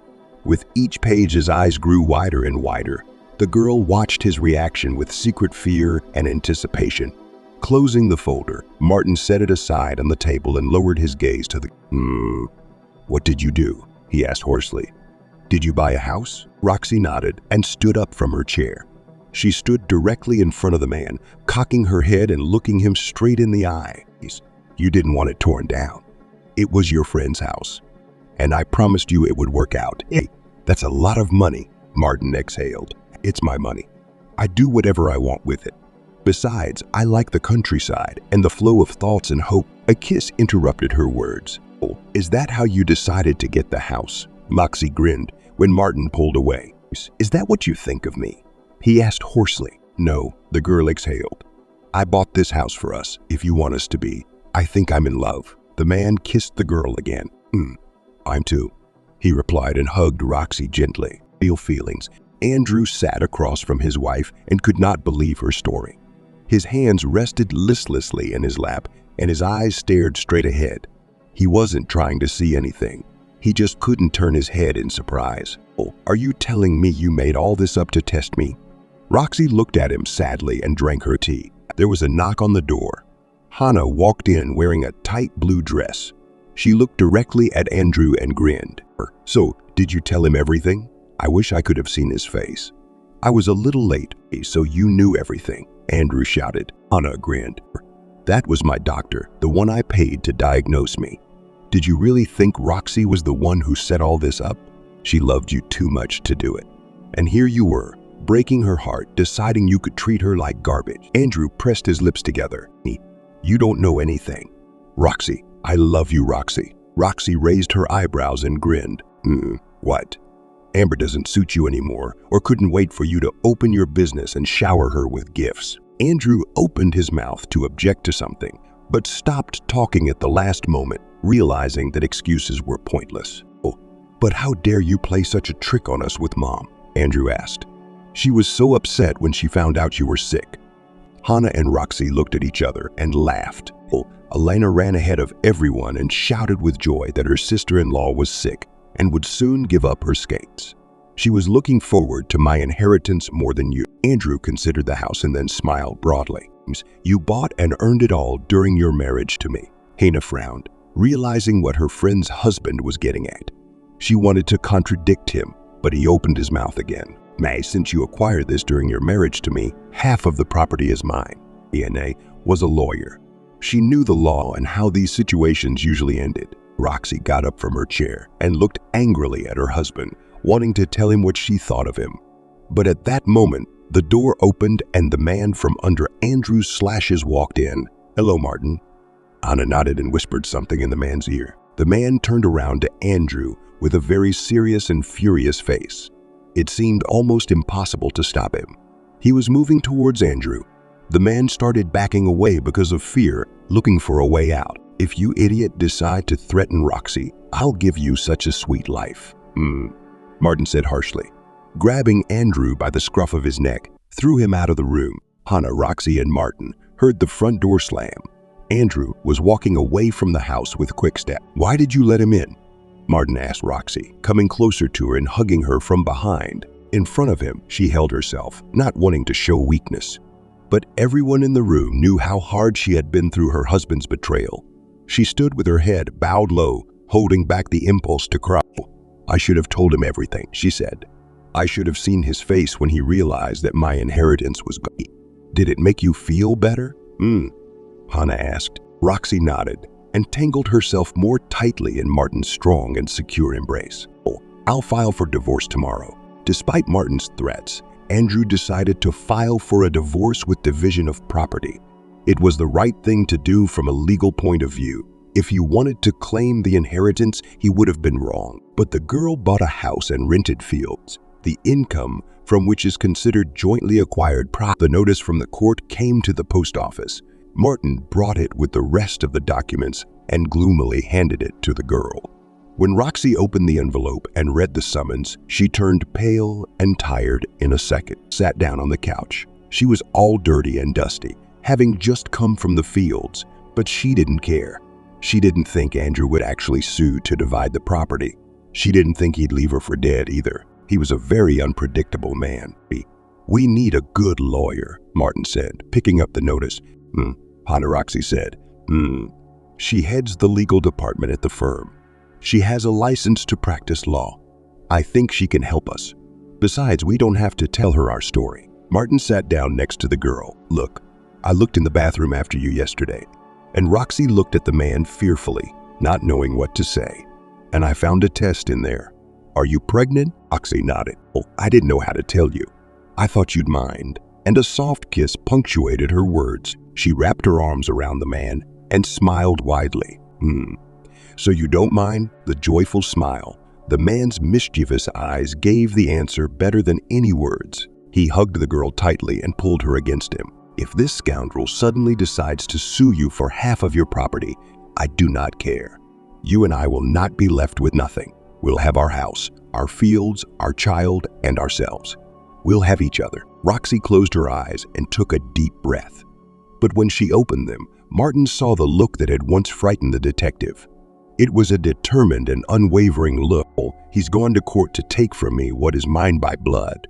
With each page, his eyes grew wider and wider. The girl watched his reaction with secret fear and anticipation. Closing the folder, Martin set it aside on the table and lowered his gaze to the "What did you do?" he asked hoarsely. "Did you buy a house?" Roxy nodded and stood up from her chair. She stood directly in front of the man, cocking her head and looking him straight in the eye. "You didn't want it torn down. It was your friend's house, and I promised you it would work out." "Hey, that's a lot of money," Martin exhaled. "It's my money. I do whatever I want with it. Besides, I like the countryside and the flow of thoughts and hope." A kiss interrupted her words. "Oh, is that how you decided to get the house?" Roxy grinned when Martin pulled away. "Is that what you think of me?" he asked hoarsely. "No," the girl exhaled. "I bought this house for us, if you want us to be. I think I'm in love." The man kissed the girl again. I'm too," he replied and hugged Roxy gently. Real feelings. Andrew sat across from his wife and could not believe her story. His hands rested listlessly in his lap, and his eyes stared straight ahead. He wasn't trying to see anything. He just couldn't turn his head in surprise. "Oh, are you telling me you made all this up to test me?" Roxy looked at him sadly and drank her tea. There was a knock on the door. Hannah walked in wearing a tight blue dress. She looked directly at Andrew and grinned. "So, did you tell him everything?" "I wish I could have seen his face." "I was a little late, so you knew everything," Andrew shouted. Hannah grinned. "That was my doctor, the one I paid to diagnose me." "Did you really think Roxy was the one who set all this up?" "She loved you too much to do it. And here you were, breaking her heart, deciding you could treat her like garbage." Andrew pressed his lips together. "You don't know anything." "Roxy, I love you, Roxy." Roxy raised her eyebrows and grinned. What? Amber doesn't suit you anymore, or couldn't wait for you to open your business and shower her with gifts." Andrew opened his mouth to object to something, but stopped talking at the last moment, realizing that excuses were pointless. "Oh, but how dare you play such a trick on us with Mom?" Andrew asked. "She was so upset when she found out you were sick." Hannah and Roxy looked at each other and laughed. Elena ran ahead of everyone and shouted with joy that her sister-in-law was sick and would soon give up her skates. "She was looking forward to my inheritance more than you." Andrew considered the house and then smiled broadly. "You bought and earned it all during your marriage to me." Hannah frowned, realizing what her friend's husband was getting at. She wanted to contradict him, but he opened his mouth again. "May, since you acquired this during your marriage to me, half of the property is mine." Hannah was a lawyer. She knew the law and how these situations usually ended. Roxy got up from her chair and looked angrily at her husband, wanting to tell him what she thought of him. But at that moment, the door opened and the man from under Andrew's slashes walked in. "Hello, Martin." Anna nodded and whispered something in the man's ear. The man turned around to Andrew with a very serious and furious face. It seemed almost impossible to stop him. He was moving towards Andrew. The man started backing away because of fear, looking for a way out. "If you idiot decide to threaten Roxy, I'll give you such a sweet life." Martin said harshly, grabbing Andrew by the scruff of his neck, threw him out of the room. Hannah, Roxy, and Martin heard the front door slam. Andrew was walking away from the house with a quick step. "Why did you let him in?" Martin asked Roxy, coming closer to her and hugging her from behind. In front of him, she held herself, not wanting to show weakness. But everyone in the room knew how hard she had been through her husband's betrayal. She stood with her head bowed low, holding back the impulse to cry. "I should have told him everything," she said. "I should have seen his face when he realized that my inheritance was gone." "Did it make you feel better?" Hannah asked. Roxy nodded and tangled herself more tightly in Martin's strong and secure embrace. "I'll file for divorce tomorrow." Despite Martin's threats, Andrew decided to file for a divorce with division of property. It was the right thing to do from a legal point of view, If he wanted to claim the inheritance, he would have been wrong. But the girl bought a house and rented fields, the income from which is considered jointly acquired property. The notice from the court came to the post office. Martin brought it with the rest of the documents and gloomily handed it to the girl. When Roxy opened the envelope and read the summons, she turned pale and tired in a second, sat down on the couch. She was all dirty and dusty, having just come from the fields, but she didn't care. She didn't think Andrew would actually sue to divide the property. She didn't think he'd leave her for dead either. He was a very unpredictable man. "We need a good lawyer," Martin said, picking up the notice. Hannah, Roxy said. She heads the legal department at the firm. She has a license to practice law. I think she can help us. Besides, we don't have to tell her our story. Martin sat down next to the girl. "Look, I looked in the bathroom after you yesterday." And Roxy looked at the man fearfully, not knowing what to say. "And I found a test in there. Are you pregnant?" Roxy nodded. "Oh, I didn't know how to tell you. I thought you'd mind." And a soft kiss punctuated her words. She wrapped her arms around the man and smiled widely. "So you don't mind?" The joyful smile. The man's mischievous eyes gave the answer better than any words. He hugged the girl tightly and pulled her against him. "If this scoundrel suddenly decides to sue you for half of your property, I do not care. You and I will not be left with nothing. We'll have our house, our fields, our child, and ourselves. We'll have each other." Roxy closed her eyes and took a deep breath. But when she opened them, Martin saw the look that had once frightened the detective. It was a determined and unwavering look. "He's gone to court to take from me what is mine by blood.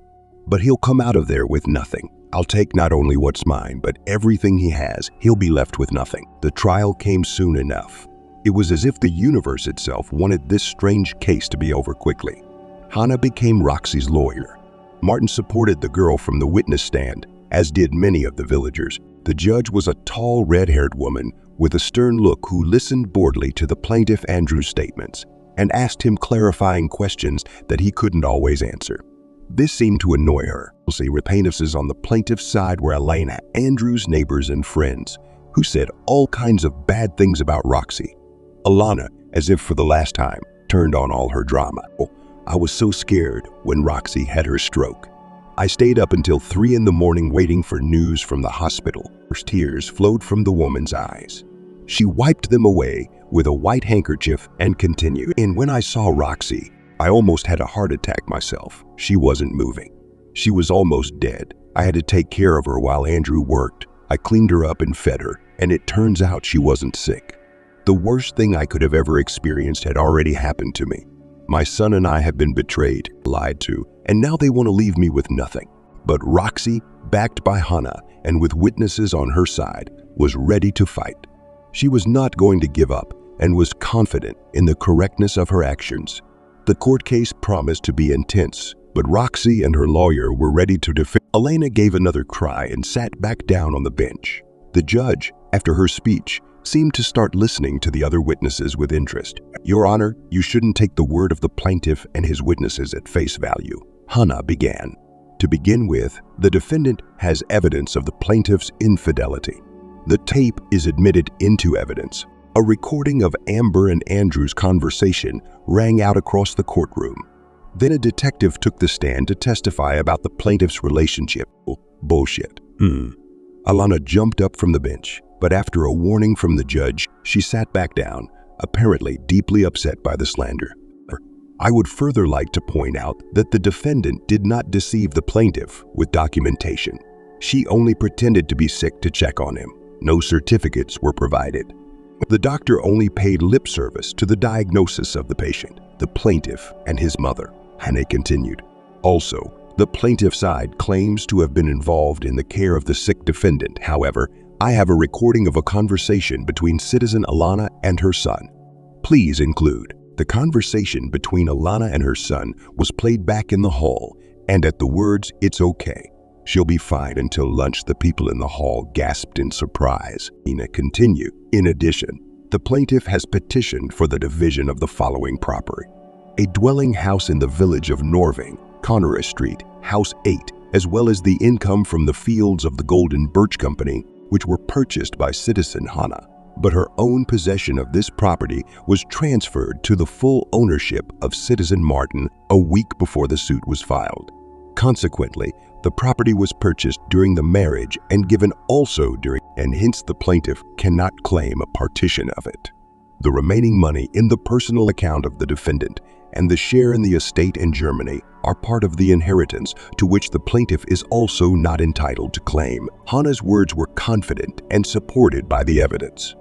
But he'll come out of there with nothing. I'll take not only what's mine, but everything he has. He'll be left with nothing." The trial came soon enough. It was as if the universe itself wanted this strange case to be over quickly. Hannah became Roxy's lawyer. Martin supported the girl from the witness stand, as did many of the villagers. The judge was a tall, red-haired woman with a stern look who listened boredly to the plaintiff Andrew's statements and asked him clarifying questions that he couldn't always answer. This seemed to annoy her. Plaintiffs on the plaintiff's side were Elena, Andrew's neighbors and friends, who said all kinds of bad things about Roxy. Alana, as if for the last time, turned on all her drama. "I was so scared when Roxy had her stroke. I stayed up until 3 in the morning waiting for news from the hospital." Tears flowed from the woman's eyes. She wiped them away with a white handkerchief and continued. "And when I saw Roxy, I almost had a heart attack myself. She wasn't moving. She was almost dead. I had to take care of her while Andrew worked. I cleaned her up and fed her, and it turns out she wasn't sick. The worst thing I could have ever experienced had already happened to me. My son and I have been betrayed, lied to, and now they want to leave me with nothing." But Roxy, backed by Hannah and with witnesses on her side, was ready to fight. She was not going to give up and was confident in the correctness of her actions. The court case promised to be intense, but Roxy and her lawyer were ready to defend. Elena gave another cry and sat back down on the bench. The judge, after her speech, seemed to start listening to the other witnesses with interest. "Your Honor, you shouldn't take the word of the plaintiff and his witnesses at face value," Hannah began. "To begin with, the defendant has evidence of the plaintiff's infidelity. The tape is admitted into evidence. A recording of Amber and Andrew's conversation rang out across the courtroom. Then a detective took the stand to testify about the plaintiff's relationship." Bullshit. Alana jumped up from the bench, but after a warning from the judge, she sat back down, apparently deeply upset by the slander. "I would further like to point out that the defendant did not deceive the plaintiff with documentation. She only pretended to be sick to check on him. No certificates were provided. The doctor only paid lip service to the diagnosis of the patient, the plaintiff, and his mother," Hannah continued. "Also, the plaintiff's side claims to have been involved in the care of the sick defendant. However, I have a recording of a conversation between citizen Alana and her son. Please include." The conversation between Alana and her son was played back in the hall, and at the words, "It's okay. She'll be fine until lunch," the people in the hall gasped in surprise. Ina continued. "In addition, the plaintiff has petitioned for the division of the following property: a dwelling house in the village of Norving, Connery Street, House 8, as well as the income from the fields of the Golden Birch Company, which were purchased by citizen Hannah. but her own possession of this property was transferred to the full ownership of citizen Martin a week before the suit was filed. Consequently, the property was purchased during the marriage and given also during, and hence the plaintiff cannot claim a partition of it. The remaining money in the personal account of the defendant and the share in the estate in Germany are part of the inheritance to which the plaintiff is also not entitled to claim. Hannah's words were confident and supported by the evidence.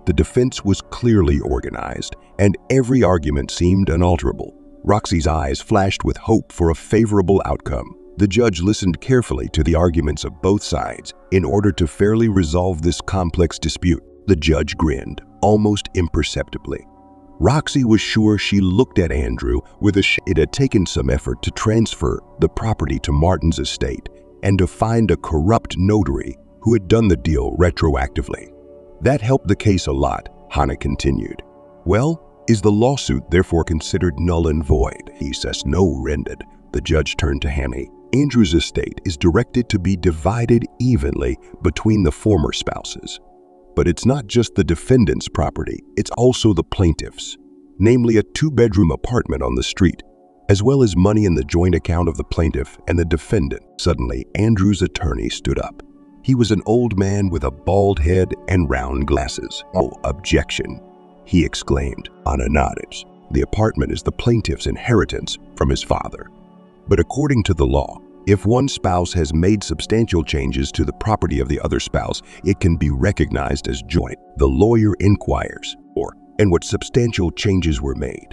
The defense was clearly organized, and every argument seemed unalterable. Roxy's eyes flashed with hope for a favorable outcome. The judge listened carefully to the arguments of both sides in order to fairly resolve this complex dispute. The judge grinned, almost imperceptibly. Roxy was sure she looked at Andrew with it had taken some effort to transfer the property to Martin's estate and to find a corrupt notary who had done the deal retroactively. That helped the case a lot, Hannah continued. Well, is the lawsuit therefore considered null and void? He says no rendered. The judge turned to Hannah. Andrew's estate is directed to be divided evenly between the former spouses. But it's not just the defendant's property, it's also the plaintiff's, namely a 2-bedroom apartment on the street, as well as money in the joint account of the plaintiff and the defendant. Suddenly, Andrew's attorney stood up. He was an old man with a bald head and round glasses. "Oh, objection," he exclaimed. Hannah nodded. The apartment is the plaintiff's inheritance from his father. But according to the law, if one spouse has made substantial changes to the property of the other spouse, it can be recognized as joint. The lawyer inquires, and what substantial changes were made.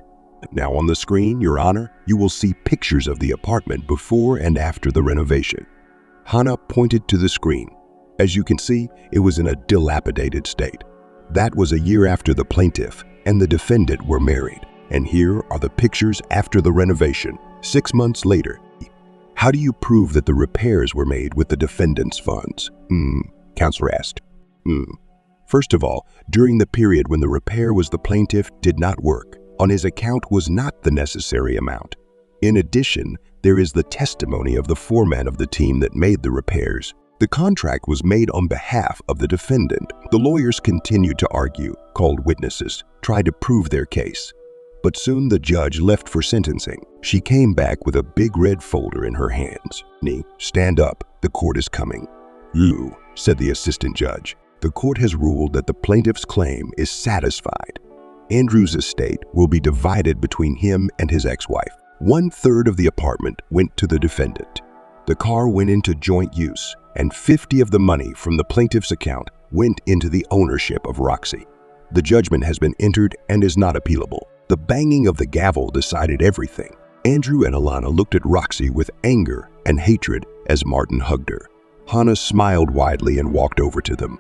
Now on the screen, Your Honor, you will see pictures of the apartment before and after the renovation. Hannah pointed to the screen. As you can see, it was in a dilapidated state. That was a year after the plaintiff and the defendant were married. And here are the pictures after the renovation, 6 months later. How do you prove that the repairs were made with the defendant's funds? Counselor asked. First of all, during the period when the repair was the plaintiff did not work, on his account was not the necessary amount. In addition, there is the testimony of the foreman of the team that made the repairs. The contract was made on behalf of the defendant. The lawyers continued to argue, called witnesses, tried to prove their case. But soon the judge left for sentencing. She came back with a big red folder in her hands. Stand up, the court is coming. "You," said the assistant judge. "The court has ruled that the plaintiff's claim is satisfied. Andrew's estate will be divided between him and his ex-wife. 1/3 of the apartment went to the defendant. The car went into joint use, and 50 of the money from the plaintiff's account went into the ownership of Roxy. The judgment has been entered and is not appealable." The banging of the gavel decided everything. Andrew and Alana looked at Roxy with anger and hatred as Martin hugged her. Hannah smiled widely and walked over to them.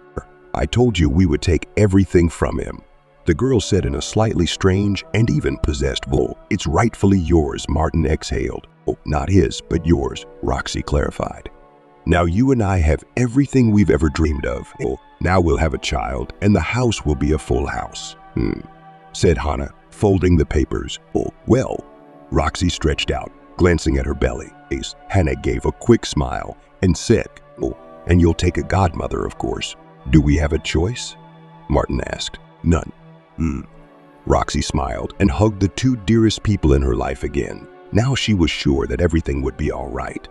"I told you we would take everything from him," the girl said in a slightly strange and even possessed voice. "It's rightfully yours," Martin exhaled. "Oh, not his, but yours," Roxy clarified. "Now you and I have everything we've ever dreamed of. Now we'll have a child, and the house will be a full house," said Hannah, folding the papers. "Well," Roxy stretched out, glancing at her belly. Hannah gave a quick smile and said, "And you'll take a godmother, of course." "Do we have a choice?" Martin asked. "None." Roxy smiled and hugged the 2 dearest people in her life again. Now she was sure that everything would be all right.